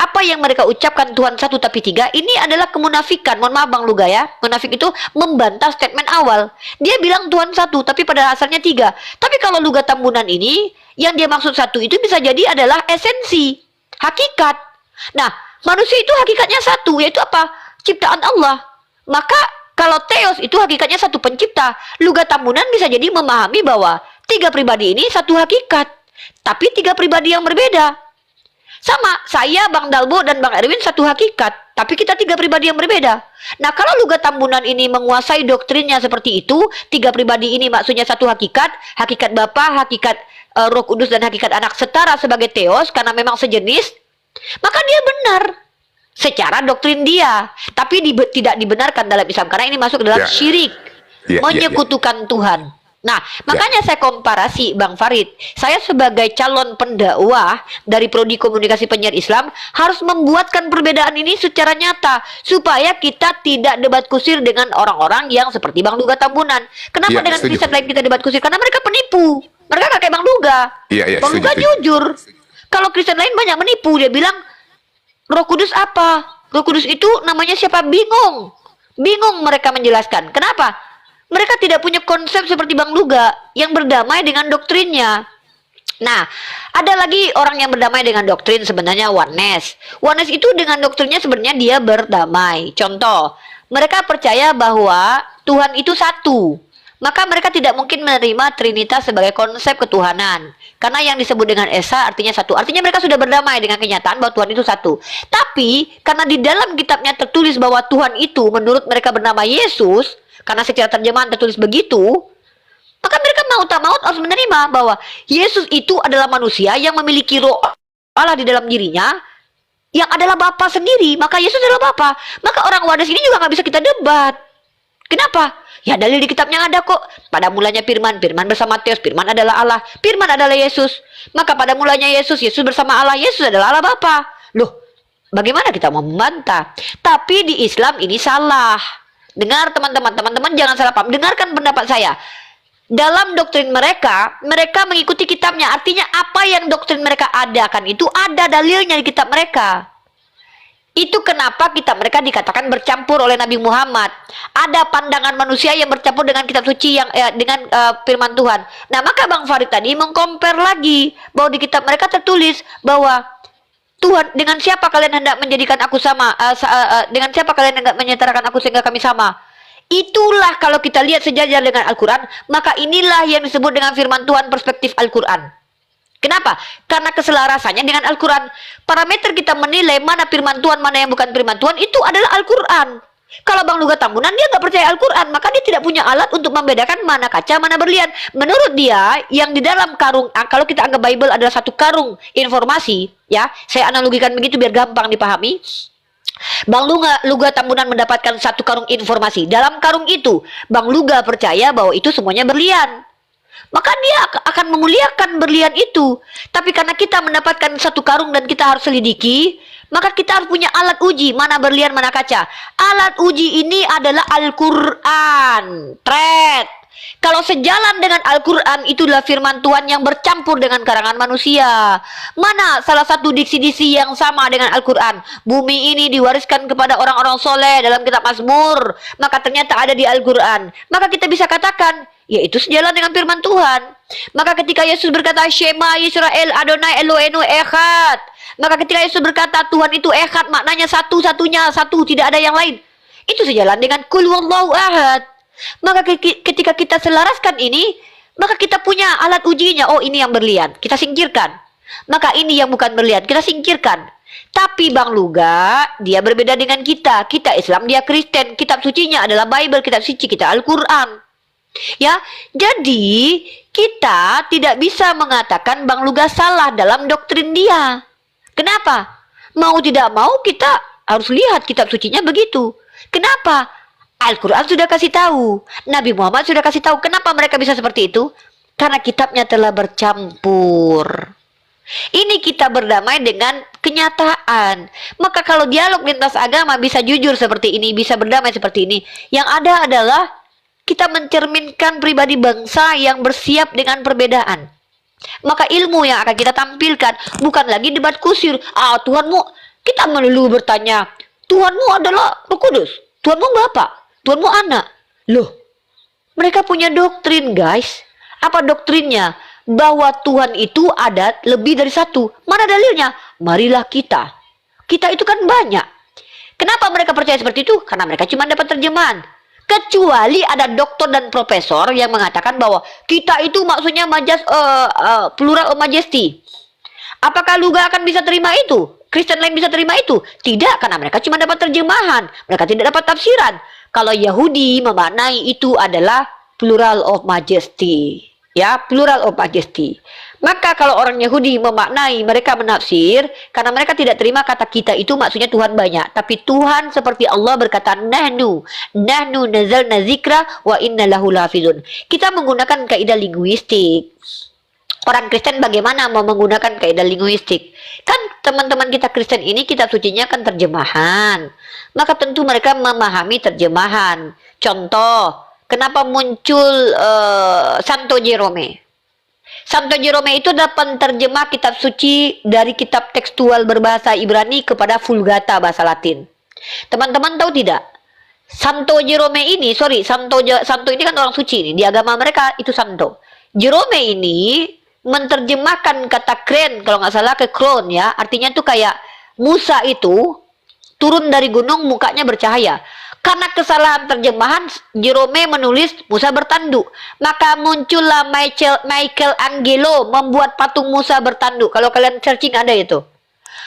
apa yang mereka ucapkan Tuhan satu tapi 3, ini adalah kemunafikan. Mohon maaf Bang Luga ya, munafik itu membantah statement awal. Dia bilang Tuhan satu tapi pada asalnya 3. Tapi kalau Luga Tambunan ini, yang dia maksud satu itu bisa jadi adalah esensi, hakikat. Nah, manusia itu hakikatnya satu, yaitu apa? Ciptaan Allah. Maka kalau Theos itu hakikatnya satu pencipta, Luga Tambunan bisa jadi memahami bahwa 3 pribadi ini satu hakikat, tapi 3 pribadi yang berbeda. Sama, saya, Bang Dalbo, dan Bang Erwin satu hakikat, tapi kita 3 pribadi yang berbeda. Nah, kalau Luga Tambunan ini menguasai doktrinnya seperti itu, 3 pribadi ini maksudnya satu hakikat, hakikat Bapa, hakikat Roh Kudus, dan hakikat Anak setara sebagai Theos, karena memang sejenis, maka dia benar secara doktrin dia. Tapi tidak dibenarkan dalam Islam, karena ini masuk dalam syirik, menyekutukan Tuhan. Nah, makanya saya komparasi Bang Farid. Saya sebagai calon pendakwah dari Prodi Komunikasi Penyiar Islam harus membuatkan perbedaan ini secara nyata supaya kita tidak debat kusir dengan orang-orang yang seperti Bang Luga Tambunan. Kenapa dengan riset lain kita debat kusir? Karena mereka penipu. Mereka nggak kayak Bang Luga. Iya, Bang Luga jujur. Kalau Kristen lain banyak menipu. Dia bilang, Roh Kudus apa? Roh Kudus itu namanya siapa? Bingung. Bingung mereka menjelaskan. Kenapa? Mereka tidak punya konsep seperti Bang Luga yang berdamai dengan doktrinnya. Nah, ada lagi orang yang berdamai dengan doktrin sebenarnya oneness. Oneness itu dengan doktrinnya sebenarnya dia berdamai. Contoh, mereka percaya bahwa Tuhan itu satu. Maka mereka tidak mungkin menerima Trinitas sebagai konsep ketuhanan. Karena yang disebut dengan Esa artinya satu. Artinya mereka sudah berdamai dengan kenyataan bahwa Tuhan itu satu. Tapi, karena di dalam kitabnya tertulis bahwa Tuhan itu menurut mereka bernama Yesus, karena secara terjemahan tertulis begitu, maka mereka mau tak mau harus menerima bahwa Yesus itu adalah manusia yang memiliki roh Allah di dalam dirinya, yang adalah Bapa sendiri. Maka Yesus adalah Bapa. Maka orang wadas ini juga nggak bisa kita debat. Kenapa? Ya dalil di kitabnya ada kok. Pada mulanya Firman, Firman bersama Theos, Firman adalah Allah, Firman adalah Yesus. Maka pada mulanya Yesus, Yesus bersama Allah, Yesus adalah Allah Bapa. Loh, bagaimana kita mau membantah? Tapi di Islam ini salah. Dengar teman-teman jangan salah paham. Dengarkan pendapat saya. Dalam doktrin mereka, mereka mengikuti kitabnya. Artinya apa yang doktrin mereka adakan itu ada dalilnya di kitab mereka. Itu kenapa kitab mereka dikatakan bercampur oleh Nabi Muhammad. Ada pandangan manusia yang bercampur dengan kitab suci yang dengan firman Tuhan. Nah, maka Bang Farid tadi mengcompare lagi bahwa di kitab mereka tertulis bahwa Tuhan, dengan siapa kalian hendak menjadikan aku sama? Dengan siapa kalian hendak menyetarakan aku sehingga kami sama? Itulah kalau kita lihat sejajar dengan Al-Quran, maka inilah yang disebut dengan firman Tuhan perspektif Al-Quran. Kenapa? Karena keselarasannya dengan Al-Quran. Parameter kita menilai mana firman Tuhan, mana yang bukan firman Tuhan, itu adalah Al-Quran. Kalau Bang Luga Tambunan, dia nggak percaya Al-Quran, maka dia tidak punya alat untuk membedakan mana kaca, mana berlian. Menurut dia, yang di dalam karung, kalau kita anggap Bible adalah satu karung informasi, ya, saya analogikan begitu biar gampang dipahami. Bang Luga Tambunan mendapatkan satu karung informasi. Dalam karung itu, Bang Luga percaya bahwa itu semuanya berlian. Maka dia akan memuliakan berlian itu. Tapi karena kita mendapatkan satu karung dan kita harus selidiki, maka kita harus punya alat uji. Mana berlian, mana kaca. Alat uji ini adalah Al-Quran. Kalau sejalan dengan Al-Quran, itulah firman Tuhan yang bercampur dengan karangan manusia. Mana salah satu diksi-diksi yang sama dengan Al-Quran? Bumi ini diwariskan kepada orang-orang soleh dalam kitab Mazmur. Maka ternyata ada di Al-Quran. Maka kita bisa katakan, yaitu sejalan dengan firman Tuhan. Maka ketika Yesus berkata, Shema Yisrael Adonai Eloheinu Echad. Maka ketika Yesus berkata, Tuhan itu Echad, maknanya satu-satunya, satu, tidak ada yang lain. Itu sejalan dengan Qul Huwallahu Ahad. Maka ketika kita selaraskan ini, maka kita punya alat ujinya. Oh, ini yang berlian, kita singkirkan. Maka ini yang bukan berlian, kita singkirkan. Tapi Bang Luga, dia berbeda dengan kita. Kita Islam, dia Kristen. Kitab sucinya adalah Bible, kitab suci kita Al-Quran. Ya, jadi kita tidak bisa mengatakan Bang Luga salah dalam doktrin dia. Kenapa? Mau tidak mau kita harus lihat kitab sucinya begitu. Kenapa? Al-Quran sudah kasih tahu, Nabi Muhammad sudah kasih tahu. Kenapa mereka bisa seperti itu? Karena kitabnya telah bercampur. Ini kita berdamai dengan kenyataan. Maka kalau dialog lintas agama bisa jujur seperti ini, bisa berdamai seperti ini, yang ada adalah kita mencerminkan pribadi bangsa yang bersiap dengan perbedaan. Maka ilmu yang akan kita tampilkan bukan lagi debat kusir. Tuhanmu, kita melulu bertanya, Tuhanmu adalah Roh Kudus, Tuhanmu Bapa, Tuhanmu anak. Loh, mereka punya doktrin, guys. Apa doktrinnya? Bahwa Tuhan itu ada lebih dari satu. Mana dalilnya? Marilah kita. Kita itu kan banyak. Kenapa mereka percaya seperti itu? Karena mereka cuma dapat terjemahan. Kecuali ada doktor dan profesor yang mengatakan bahwa kita itu maksudnya plural of majesty. Apakah Luga akan bisa terima itu? Kristen lain bisa terima itu? Tidak, karena mereka cuma dapat terjemahan. Mereka tidak dapat tafsiran. Kalau Yahudi memaknai itu adalah plural of majesty. Ya, plural of majesty. Maka kalau orang Yahudi memaknai, mereka menafsir, karena mereka tidak terima kata kita itu maksudnya Tuhan banyak. Tapi Tuhan seperti Allah berkata, Nahnu nazalna zikra wa inna lahu lahafizun. Kita menggunakan kaidah linguistik. Orang Kristen bagaimana mau menggunakan kaidah linguistik? Kan teman-teman kita Kristen ini kitab sucinya kan terjemahan. Maka tentu mereka memahami terjemahan. Contoh, kenapa muncul Santo Jerome? Santo Jerome itu adalah penterjemah kitab suci dari kitab tekstual berbahasa Ibrani kepada Vulgata bahasa Latin. Teman-teman tahu tidak? Santo Jerome ini, Santo ini kan orang suci nih, di agama mereka itu Santo. Jerome ini menterjemahkan kata kren kalau nggak salah ke kron ya, artinya tuh kayak Musa itu turun dari gunung mukanya bercahaya. Karena kesalahan terjemahan, Jerome menulis Musa bertanduk. Maka muncullah Michelangelo membuat patung Musa bertanduk. Kalau kalian searching ada itu.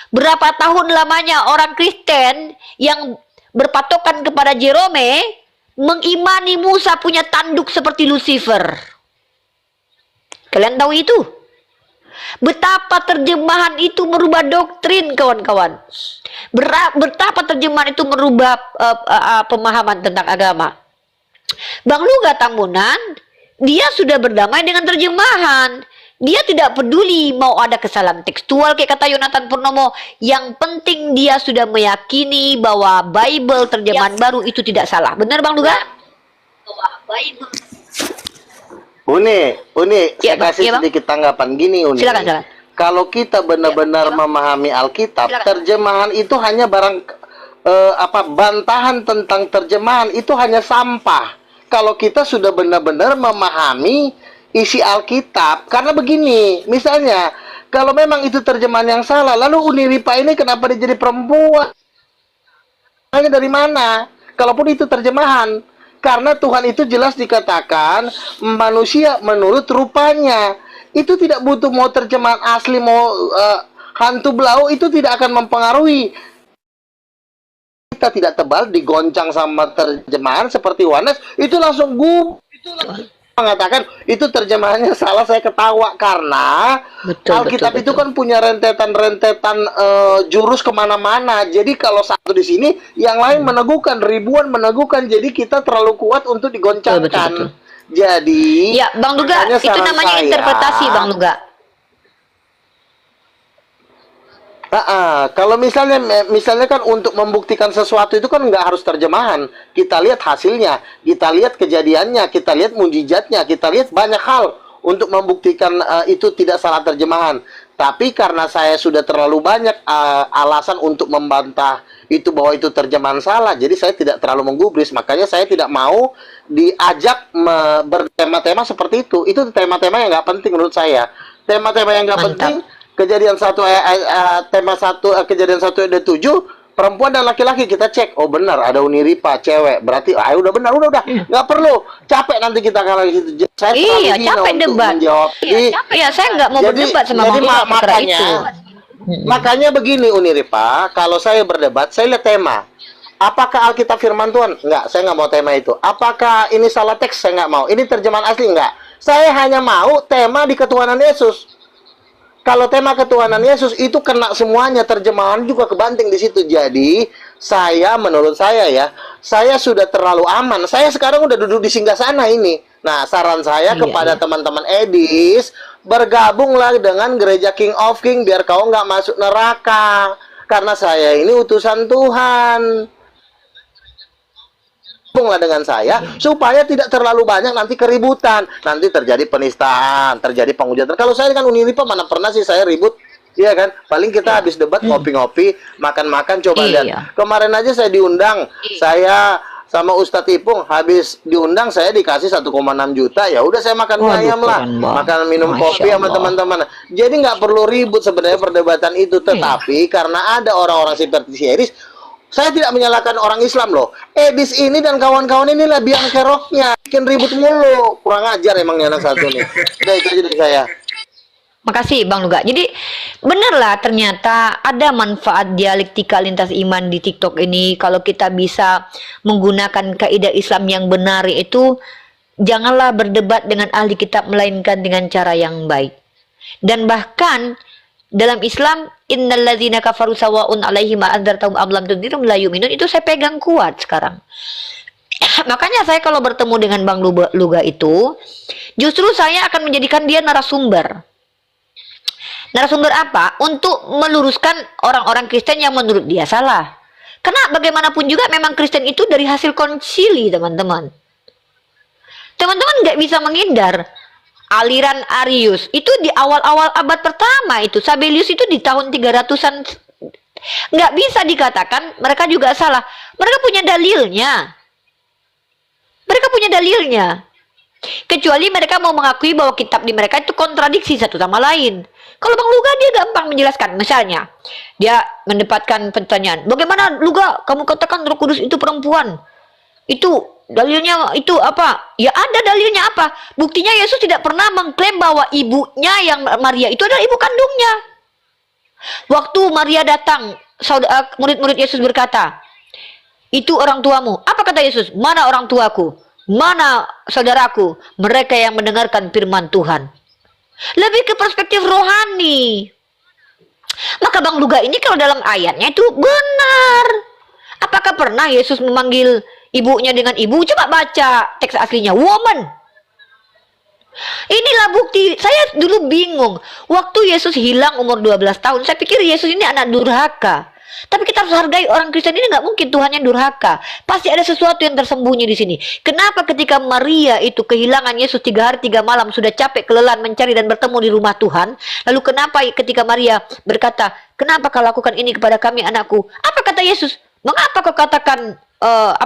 Berapa tahun lamanya orang Kristen yang berpatokan kepada Jerome mengimani Musa punya tanduk seperti Lucifer. Kalian tahu itu? Betapa terjemahan itu merubah doktrin, kawan-kawan. Betapa terjemahan itu merubah pemahaman tentang agama. Bang Luga Tambunan, dia sudah berdamai dengan terjemahan. Dia tidak peduli mau ada kesalahan tekstual kayak kata Yonatan Purnomo. Yang penting dia sudah meyakini bahwa Bible terjemahan baru itu tidak salah. Benar Bang Luga? Bible. Uni, Ya, saya kasih Bang. sedikit tanggapan gini, Uni. Silakan. Kalau kita benar-benar memahami Alkitab, Silakan. terjemahan itu hanya bantahan tentang terjemahan itu hanya sampah. Kalau kita sudah benar-benar memahami isi Alkitab, karena begini, misalnya kalau memang itu terjemahan yang salah, lalu Uniripa ini kenapa dia jadi perempuan? Hanya dari mana? Kalaupun itu terjemahan. Karena Tuhan itu jelas dikatakan manusia menurut rupanya. Itu tidak butuh mau terjemahan asli, mau hantu belau, itu tidak akan mempengaruhi. Kita tidak tebal digoncang sama terjemahan seperti Yohanes, itu langsung mengatakan itu terjemahannya salah. Saya ketawa karena Alkitab itu kan punya rentetan-rentetan jurus kemana-mana. Jadi kalau satu di sini, yang lain meneguhkan, ribuan meneguhkan. Jadi kita terlalu kuat untuk digoncangkan. Jadi ya Bang Luga, itu namanya interpretasi Bang Luga. Kalau misalnya kan untuk membuktikan sesuatu itu kan nggak harus terjemahan. Kita lihat hasilnya, kita lihat kejadiannya, kita lihat mujizatnya, kita lihat banyak hal untuk membuktikan itu tidak salah terjemahan. Tapi karena saya sudah terlalu banyak alasan untuk membantah itu bahwa itu terjemahan salah, jadi saya tidak terlalu menggubris. Makanya saya tidak mau diajak bertema-tema seperti itu. Itu tema-tema yang nggak penting menurut saya. Tema-tema yang nggak penting. Kejadian 1 tema 1 kejadian 1 ayat 7, perempuan dan laki-laki kita cek. Oh benar, ada Uniripa cewek. Berarti udah benar, udah. Nggak perlu capek nanti kita kalau gitu. Saya Iya, capek debat. Iya, saya nggak mau berdebat sama Bang Luga itu. Makanya begini Uniripa, kalau saya berdebat, saya lihat tema. Apakah Alkitab firman Tuhan? Enggak, saya nggak mau tema itu. Apakah ini salah teks? Saya nggak mau. Ini terjemahan asli? Enggak. Saya hanya mau tema di ketuhanan Yesus. Kalau tema ketuhanan Yesus itu kena semuanya, terjemahan juga kebanting di situ. Jadi, menurut saya ya, saya sudah terlalu aman. Saya sekarang udah duduk di singgasana ini. Nah, saran saya kepada teman-teman Edis, bergabunglah dengan gereja King of King biar kau nggak masuk neraka. Karena saya ini utusan Tuhan. Gabunglah dengan saya supaya tidak terlalu banyak nanti keributan, nanti terjadi penistaan, terjadi penghujatan. Kalau saya kan Uniripa mana pernah sih saya ribut, iya kan? Paling kita habis debat ngopi-ngopi, makan-makan, coba lihat. Kemarin aja saya diundang, saya sama Ustadz Ipung habis diundang, saya dikasih 1,6 juta, ya udah saya makan mie ayam lah, makan minum kopi sama teman-teman. Jadi nggak perlu ribut sebenarnya perdebatan itu, tetapi karena ada orang-orang seperti Edis. Saya tidak menyalahkan orang Islam loh. Edis ini dan kawan-kawan ini lah biang keroknya. Bikin ribut mulu. Kurang ajar emangnya anak satu nih. Udah itu aja dari saya. Makasih Bang Luga. Jadi bener lah ternyata ada manfaat dialektika lintas iman di TikTok ini. Kalau kita bisa menggunakan kaidah Islam yang benar, itu janganlah berdebat dengan ahli kitab melainkan dengan cara yang baik. Dan bahkan dalam Islam, innalladzina kafaru sawa'un 'alaihim a'adzartahum am lam tunzirum la yu'minun, itu saya pegang kuat sekarang. Makanya saya kalau bertemu dengan Bang Luga itu, justru saya akan menjadikan dia narasumber. Narasumber apa? Untuk meluruskan orang-orang Kristen yang menurut dia salah. Karena bagaimanapun juga memang Kristen itu dari hasil konsili, teman-teman. Teman-teman nggak bisa menghindar. aliran Arius itu di awal-awal abad pertama itu. Sabellius itu di tahun 300-an. Nggak bisa dikatakan mereka juga salah. Mereka punya dalilnya. Mereka punya dalilnya. Kecuali mereka mau mengakui bahwa kitab di mereka itu kontradiksi satu sama lain. Kalau Bang Luga dia gampang menjelaskan. Misalnya, dia mendapatkan pertanyaan, bagaimana Luga kamu katakan Roh Kudus itu perempuan? Itu dalilnya itu apa? Ya ada dalilnya apa? Buktinya Yesus tidak pernah mengklaim bahwa ibunya yang Maria itu adalah ibu kandungnya. Waktu Maria datang, murid-murid Yesus berkata, itu orang tuamu. Apa kata Yesus? Mana orang tuaku? Mana saudaraku? Mereka yang mendengarkan firman Tuhan. Lebih ke perspektif rohani. Maka Bang Luga ini kalau dalam ayatnya itu benar. Apakah pernah Yesus memanggil ibunya dengan ibu? Coba baca teks aslinya, woman. Inilah bukti. Saya dulu bingung. Waktu Yesus hilang umur 12 tahun, saya pikir Yesus ini anak durhaka. Tapi kita harus hargai orang Kristen ini, nggak mungkin Tuhannya durhaka. Pasti ada sesuatu yang tersembunyi di sini. Kenapa ketika Maria itu kehilangan Yesus 3 hari 3 malam, sudah capek kelelahan mencari dan bertemu di rumah Tuhan. Lalu kenapa ketika Maria berkata, kenapa kau lakukan ini kepada kami anakku? Apa kata Yesus? Mengapa kau katakan,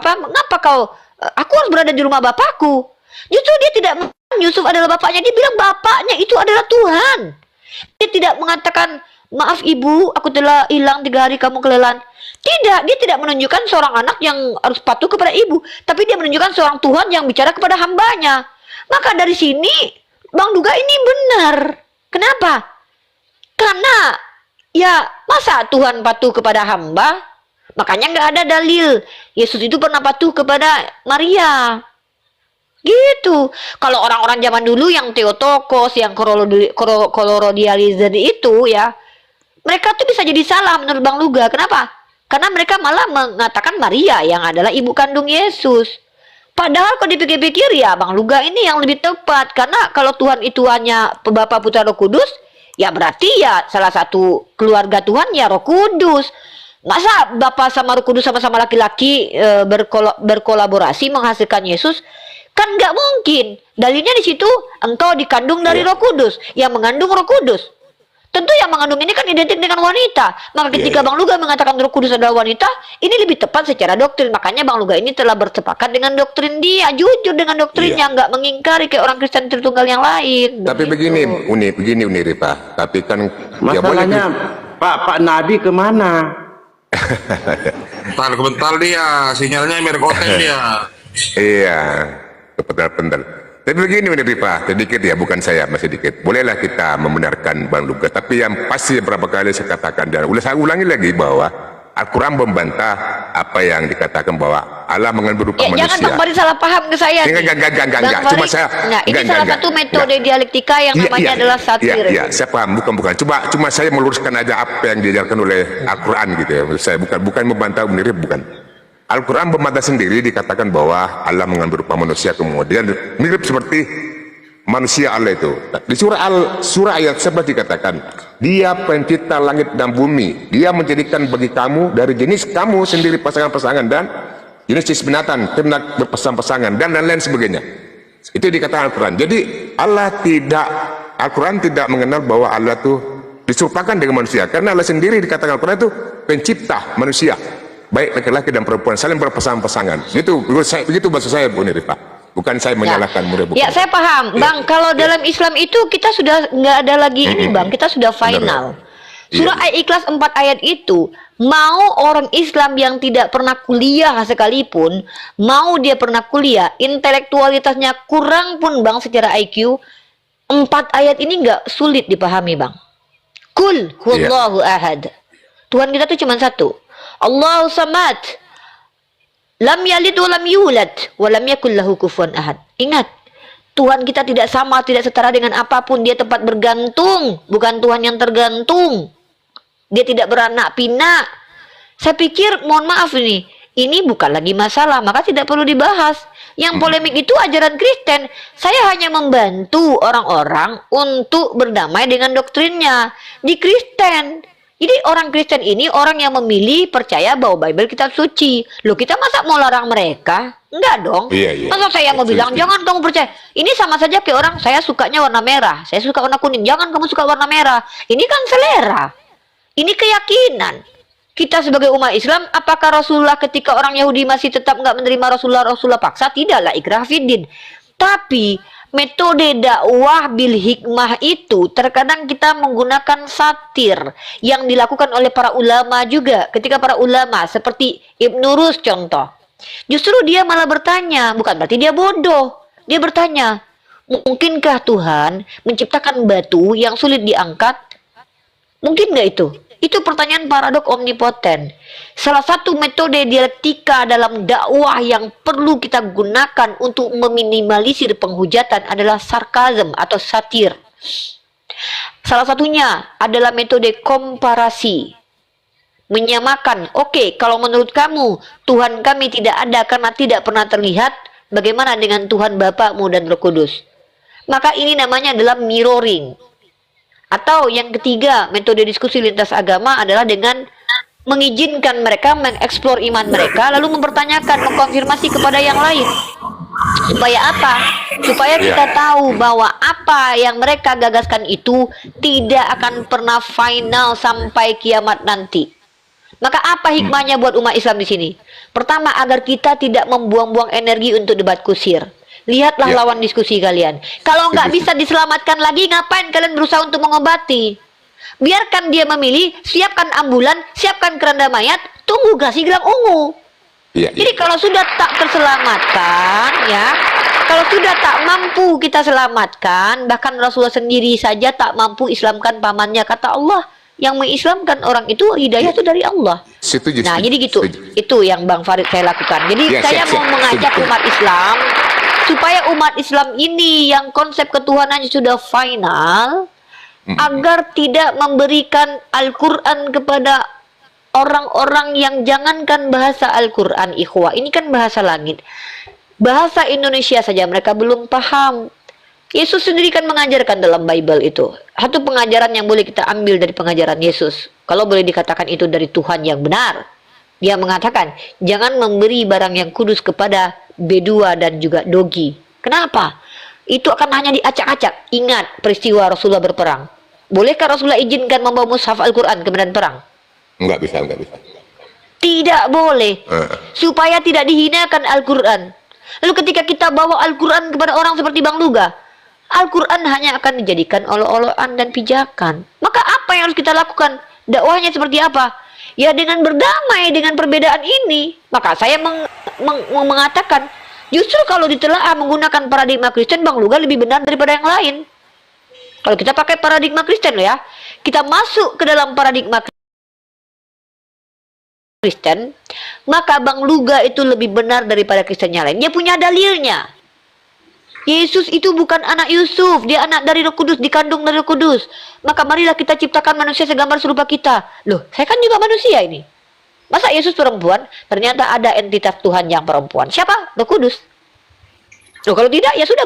mengapa kau, aku harus berada di rumah Bapakku? Justru dia tidak mengatakan Yusuf adalah bapaknya. Dia bilang bapaknya itu adalah Tuhan. Dia tidak mengatakan, maaf ibu, aku telah hilang 3 hari kamu kelelahan. Tidak, dia tidak menunjukkan seorang anak yang harus patuh kepada ibu. Tapi dia menunjukkan seorang Tuhan yang bicara kepada hambanya. Maka dari sini, Bang Duga ini benar. Kenapa? Karena, ya masa Tuhan patuh kepada hamba? Makanya nggak ada dalil. Yesus itu pernah patuh kepada Maria. Gitu. Kalau orang-orang zaman dulu yang Theotokos, yang kolorodializer itu ya, mereka tuh bisa jadi salah menurut Bang Luga. Kenapa? Karena mereka malah mengatakan Maria yang adalah ibu kandung Yesus. Padahal kalau dipikir-pikir ya Bang Luga ini yang lebih tepat. Karena kalau Tuhan itu hanya Bapa, Putra, Roh Kudus, ya berarti ya salah satu keluarga Tuhan ya Roh Kudus. Masa Bapa sama Roh Kudus sama-sama laki-laki berkolaborasi menghasilkan Yesus? Kan nggak mungkin. Dalilnya di situ, engkau dikandung dari Roh Kudus, yang mengandung Roh Kudus. Tentu yang mengandung ini kan identik dengan wanita. Maka ketika Bang Luga mengatakan Roh Kudus adalah wanita, ini lebih tepat secara doktrin. Makanya Bang Luga ini telah bersepakat dengan doktrin dia, jujur dengan doktrinnya, nggak mengingkari kayak orang Kristen Tritunggal yang lain. Tapi begini Uni Rifa. Tapi kan masalahnya Pak Nabi kemana? Bentar dia, sinyalnya merek hotel dia. Iya, bentar. Tapi begini Uni Rifa, sedikit ya, bukan saya, masih sedikit. Bolehlah kita membenarkan Bang Luga, tapi yang pasti beberapa kali saya katakan, dan saya ulangi lagi bahwa Al-Quran membantah apa yang dikatakan bahwa Allah mengambil rupa manusia. Jangan Bang Farid salah paham ke saya. Enggak. Cuma saya. Ini salah satu metode dialektika yang namanya adalah satir. Iya, saya paham, bukan. Cuma saya meluruskan aja apa yang diajarkan oleh Al-Quran gitu ya. Saya bukan membantah Uni Rifa, bukan. Al-Quran membantah sendiri, dikatakan bahwa Allah mengambil rupa manusia kemudian mirip seperti manusia Allah itu. Di surah ayat 11 dikatakan, Dia pencipta langit dan bumi. Dia menjadikan bagi kamu dari jenis kamu sendiri pasangan-pasangan dan jenis binatang ternak berpasang-pasangan dan lain-lain sebagainya. Itu dikatakan Al-Quran. Jadi Al-Quran tidak mengenal bahwa Allah itu diserupakan dengan manusia, karena Allah sendiri dikatakan Al-Quran itu pencipta manusia, baik laki-laki dan perempuan saling berpasang-pasangan. Begitu maksud saya Bu Rifa. Bukan saya menyalahkan murid. Ya saya paham Bang. Kalau dalam Islam itu kita sudah nggak ada lagi ini Bang. Kita sudah final. Surah Al-Ikhlas 4 ayat itu, mau orang Islam yang tidak pernah kuliah sekalipun, mau dia pernah kuliah, intelektualitasnya kurang pun Bang secara IQ, 4 ayat ini nggak sulit dipahami Bang. Kul huwallahu ahad. Tuhan kita tuh cuma satu. Allahu samad, lam yalid wa lam yulad wa lam yakul lahu kufuwan ahad. Ingat, Tuhan kita tidak sama, tidak setara dengan apapun. Dia tempat bergantung, bukan Tuhan yang tergantung. Dia tidak beranak pinak. Saya pikir, mohon maaf ini bukan lagi masalah, maka tidak perlu dibahas. Yang polemik itu ajaran Kristen. Saya hanya membantu orang-orang untuk berdamai dengan doktrinnya. Di Kristen, Jadi orang Kristen ini orang yang memilih percaya bahwa Bible kitab suci. Loh, kita masa mau larang mereka? Enggak dong. Iya. Masa saya mau bilang jangan kamu percaya. Ini sama saja kayak orang saya sukanya warna merah, saya suka warna kuning. Jangan kamu suka warna merah. Ini kan selera. Ini keyakinan. Kita sebagai umat Islam, apakah Rasulullah ketika orang Yahudi masih tetap nggak menerima Rasulullah paksa? Tidaklah, ikrah fiddin. Tapi metode dakwah bil hikmah itu terkadang kita menggunakan satir yang dilakukan oleh para ulama juga. Ketika para ulama seperti Ibnu Rus contoh, justru dia malah bertanya, bukan berarti dia bodoh. Dia bertanya, mungkinkah Tuhan menciptakan batu yang sulit diangkat? Mungkin nggak itu? Itu pertanyaan paradok omnipoten. Salah satu metode dialektika dalam dakwah yang perlu kita gunakan untuk meminimalisir penghujatan adalah sarkasm atau satir. Salah satunya adalah metode komparasi. Menyamakan, oke, kalau menurut kamu Tuhan kami tidak ada karena tidak pernah terlihat, bagaimana dengan Tuhan Bapakmu dan Roh Kudus? Maka ini namanya adalah mirroring. Atau yang ketiga, metode diskusi lintas agama adalah dengan mengizinkan mereka mengeksplor iman mereka, lalu mempertanyakan, mengkonfirmasi kepada yang lain. Supaya apa? Supaya kita tahu bahwa apa yang mereka gagaskan itu tidak akan pernah final sampai kiamat nanti. Maka apa hikmahnya buat umat Islam di sini? Pertama, agar kita tidak membuang-buang energi untuk debat kusir. Lihatlah lawan diskusi kalian. Kalau nggak bisa diselamatkan lagi, ngapain kalian berusaha untuk mengobati? Biarkan dia memilih, siapkan ambulan, siapkan keranda mayat, tunggu gasi gelang ungu. Jadi kalau sudah tak terselamatkan, ya, kalau sudah tak mampu kita selamatkan, bahkan Rasulullah sendiri saja tak mampu Islamkan pamannya, kata Allah. Yang mengislamkan orang itu hidayah itu dari Allah. Setuju. Nah, jadi gitu. Itu yang Bang Farid saya lakukan. Jadi saya mau mengajak umat Islam supaya umat Islam ini yang konsep ketuhanannya sudah final, agar tidak memberikan Al-Quran kepada orang-orang yang jangankan bahasa Al-Quran, ikhwah. Ini kan bahasa langit. Bahasa Indonesia saja mereka belum paham. Yesus sendiri kan mengajarkan dalam Bible itu. Satu pengajaran yang boleh kita ambil dari pengajaran Yesus, kalau boleh dikatakan itu dari Tuhan yang benar. Dia mengatakan, jangan memberi barang yang kudus kepada bedua dan juga dogi. Kenapa? Itu akan hanya diacak-acak. Ingat peristiwa Rasulullah berperang. Bolehkah Rasulullah izinkan membawa mushaf Al-Quran ke medan perang? Enggak bisa. Tidak boleh. Supaya tidak dihinakan Al-Quran. Lalu ketika kita bawa Al-Quran kepada orang seperti Bang Luga, Al-Quran hanya akan dijadikan olok-olokan dan pijakan. Maka apa yang harus kita lakukan? Dakwahnya seperti apa? Ya dengan berdamai dengan perbedaan ini. Maka saya mengatakan, justru kalau ditelaah menggunakan paradigma Kristen, Bang Luga lebih benar daripada yang lain. Kalau kita pakai paradigma Kristen ya, kita masuk ke dalam paradigma Kristen, maka Bang Luga itu lebih benar daripada Kristen yang lain. Dia punya dalilnya. Yesus itu bukan anak Yusuf, dia anak dari Roh Kudus, dikandung dari Roh Kudus. Maka marilah kita ciptakan manusia segambar serupa kita. Loh, saya kan juga manusia ini. Masa Yesus perempuan? Ternyata ada entitas Tuhan yang perempuan. Siapa? Roh Kudus. Loh, kalau tidak ya sudah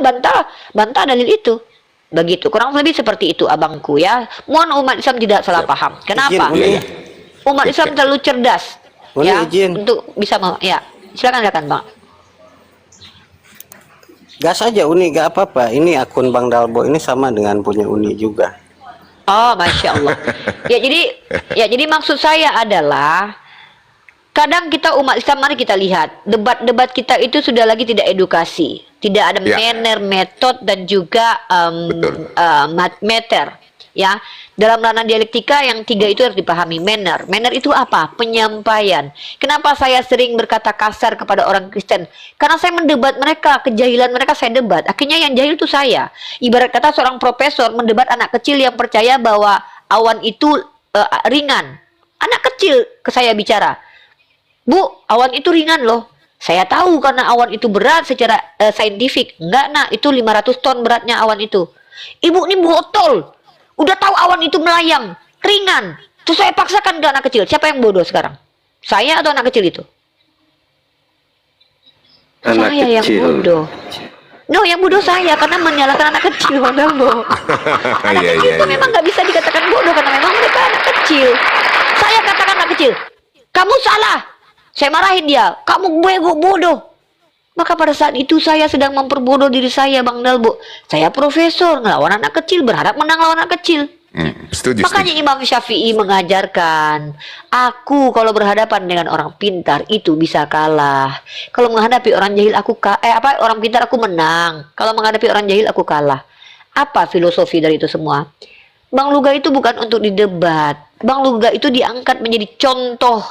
bantah dalil itu. Begitu, kurang lebih seperti itu abangku ya. Mohon umat Islam tidak salah paham. Kenapa? Umat Islam terlalu cerdas. Ya, untuk bisa ya. Silakan Bang. Gas aja Uni, gak apa-apa. Ini akun Bang Dalbo ini sama dengan punya Uni juga. Oh, Masya Allah. Ya jadi maksud saya adalah kadang kita umat Islam, mari kita lihat debat-debat kita itu sudah lagi tidak edukasi, tidak ada manner, metode dan juga meter. Ya, dalam ranah dialektika yang tiga itu harus dipahami. Manner itu apa? Penyampaian. Kenapa saya sering berkata kasar kepada orang Kristen? Karena saya mendebat mereka, kejahilan mereka saya debat. Akhirnya yang jahil itu saya. Ibarat kata seorang profesor mendebat anak kecil yang percaya bahwa awan itu ringan. Anak kecil ke saya bicara, Bu, awan itu ringan loh. Saya tahu karena awan itu berat secara saintifik. Enggak nak, itu 500 ton beratnya awan itu. Ibu ini botol. Udah tahu awan itu melayang, ringan. Terus saya paksakan ke anak kecil. Siapa yang bodoh sekarang? Saya atau anak kecil itu? Anak saya kecil. yang bodoh. No, yang bodoh saya karena menyalahkan anak kecil, Bang Dalbo. Anak Iya, kecil iya, itu iya. memang nggak bisa dikatakan bodoh karena memang mereka anak kecil. Saya katakan anak kecil, kamu salah. Saya marahin dia, kamu bego bodoh. Maka pada saat itu saya sedang memperbodoh diri saya, Bang Dalbo. Saya profesor, ngelawan anak kecil, berharap menang lawan anak kecil. Setuju, Makanya setuju. Imam Syafi'i mengajarkan, aku kalau berhadapan dengan orang pintar itu bisa kalah. Kalau menghadapi orang jahil orang pintar aku menang. Kalau menghadapi orang jahil aku kalah. Apa filosofi dari itu semua? Bang Luga itu bukan untuk didebat. Bang Luga itu diangkat menjadi contoh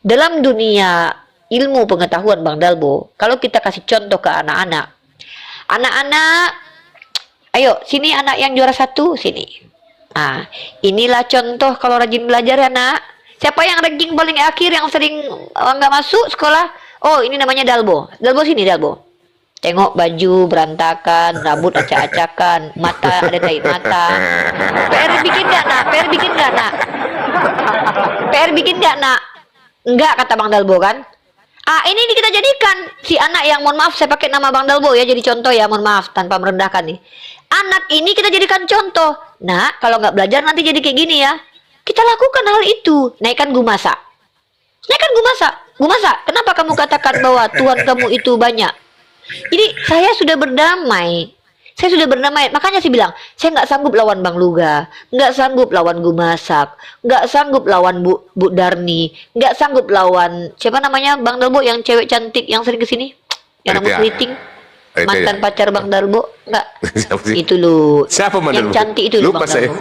dalam dunia ilmu pengetahuan, Bang Dalbo. Kalau kita kasih contoh ke anak-anak, ayo sini anak yang juara 1 sini. Nah, inilah contoh kalau rajin belajar ya nak. Siapa yang ranking paling akhir yang sering nggak masuk sekolah? Oh, ini namanya Dalbo. Dalbo sini Dalbo. Tengok baju berantakan, rambut acak-acakan, mata ada tahi mata. PR bikin nggak nak? PR bikin nggak nak? PR bikin nggak nak? Enggak, kata Bang Dalbo kan. Ini kita jadikan si anak yang, mohon maaf saya pakai nama Bang Dalbo ya, jadi contoh ya, mohon maaf tanpa merendahkan nih. Anak ini kita jadikan contoh. Nah, kalau nggak belajar nanti jadi kayak gini ya. Kita lakukan hal itu. Naikkan gumasa. Naikkan gumasa. Gumasa, kenapa kamu katakan bahwa Tuhan kamu itu banyak? Jadi saya sudah berdamai. Saya sudah berdamai. Makanya saya bilang, saya nggak sanggup lawan Bang Luga, nggak sanggup lawan Gumasak, nggak sanggup lawan Bu Darni, nggak sanggup lawan siapa namanya Bang Dalbo yang cewek cantik yang sering kesini, yang rambut keriting. Mantan pacar Bang Dalbo enggak? Siapa sih? Itu lu. Siapa Bang yang Dalbo? cantik itu Lupa Bang saya. Dalbo.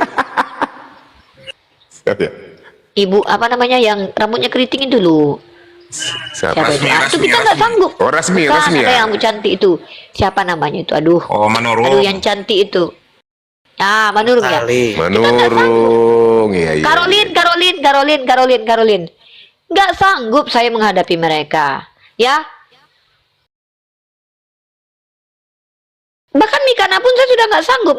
Siapa ya? Ibu apa namanya yang rambutnya keriting itu lu. Siapa itu? Itu kita nggak sanggup. Oh, Rasmi, Bukan, Rasmi ada ya. yang rambut cantik itu. Siapa namanya itu? Aduh. Oh, Manurung. Aduh yang cantik itu. Manurung ya. Ali. Manurung, iya, iya. Caroline. Nggak sanggup saya menghadapi mereka. Ya. Bahkan Mikana pun saya sudah nggak sanggup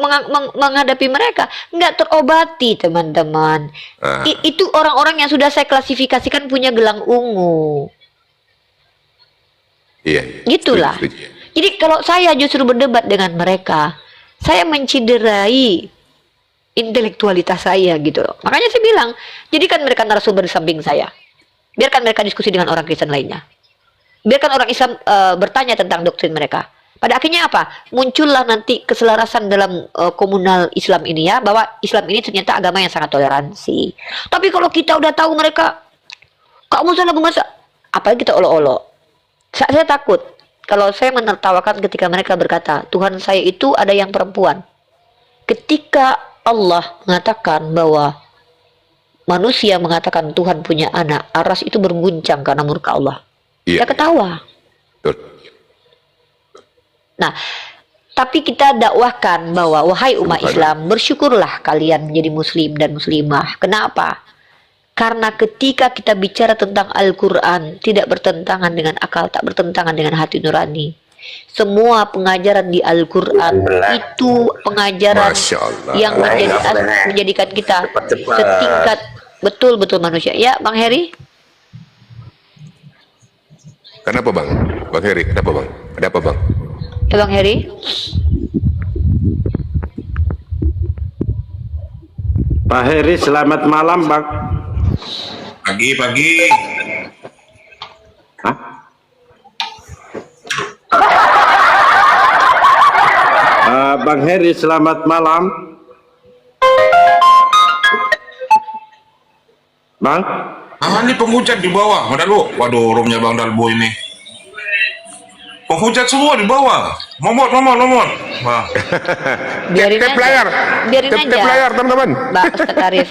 menghadapi mereka, nggak terobati teman-teman. Itu orang-orang yang sudah saya klasifikasikan punya gelang ungu. Iya. Gitulah. Setuju. Jadi kalau saya justru berdebat dengan mereka, saya menciderai intelektualitas saya gitu loh. Makanya saya bilang, jadikan mereka narasumber di samping saya. Biarkan mereka diskusi dengan orang Kristen lainnya. Biarkan orang Islam bertanya tentang doktrin mereka. Pada akhirnya apa? Muncullah nanti keselarasan dalam komunal Islam ini ya, bahwa Islam ini ternyata agama yang sangat toleransi. Tapi kalau kita udah tahu mereka, kamu salah mengasa, apalagi kita olok-olok. Saya takut kalau saya menertawakan ketika mereka berkata, Tuhan saya itu ada yang perempuan. Ketika Allah mengatakan bahwa manusia mengatakan Tuhan punya anak, aras itu berguncang karena murka Allah. Iya. Kita ketawa. Betul. Nah, tapi kita dakwahkan bahwa wahai umat Islam, bersyukurlah kalian menjadi muslim dan muslimah. Kenapa? Karena ketika kita bicara tentang Al-Quran, tidak bertentangan dengan akal, tak bertentangan dengan hati nurani. Semua pengajaran di Al-Quran itu pengajaran yang menjadikan kita setingkat betul-betul manusia. Ya, Bang Heri? Kenapa Bang? Bang Heri, kenapa Bang? Ada apa Bang? Ya, Bang Heri? Pak Heri, selamat malam, Bang. Pagi. Hah? Bang Heri, selamat malam. Bang? Ini penghujat di bawah, Bang Dalbo. Waduh, roomnya Bang Dalbo ini. Penghujat semua di bawah. Nomor. Wah. Biarin Tap aja. layar. Biarin Tap aja. layar, teman-teman. Mbak Ustaz Arif.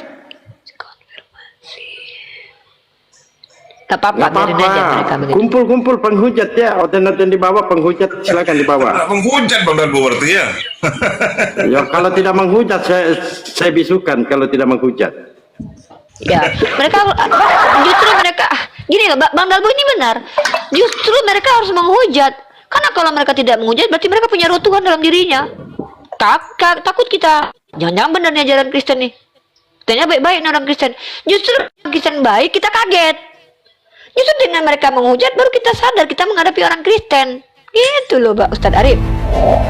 Gak apa-apa, biarin aja mereka begitu. Kumpul penghujat ya. Oten-oten di bawah penghujat, silakan di bawah. Penghujat Bang Dalbo berarti ya. Ya, kalau tidak menghujat saya bisukan kalau tidak menghujat. Ya, mereka justru mereka gini loh, Bang Dalbo ini benar. Justru mereka harus menghujat. Karena kalau mereka tidak menghujat, berarti mereka punya roh Tuhan dalam dirinya. Takut kita. Jangan-jangan benar nih ajaran Kristen nih. Katanya baik-baik nih orang Kristen. Justru Kristen baik, kita kaget. Justru dengan mereka menghujat, baru kita sadar kita menghadapi orang Kristen. Gitu loh, Pak Ustadz Arif. Wabarakatuh.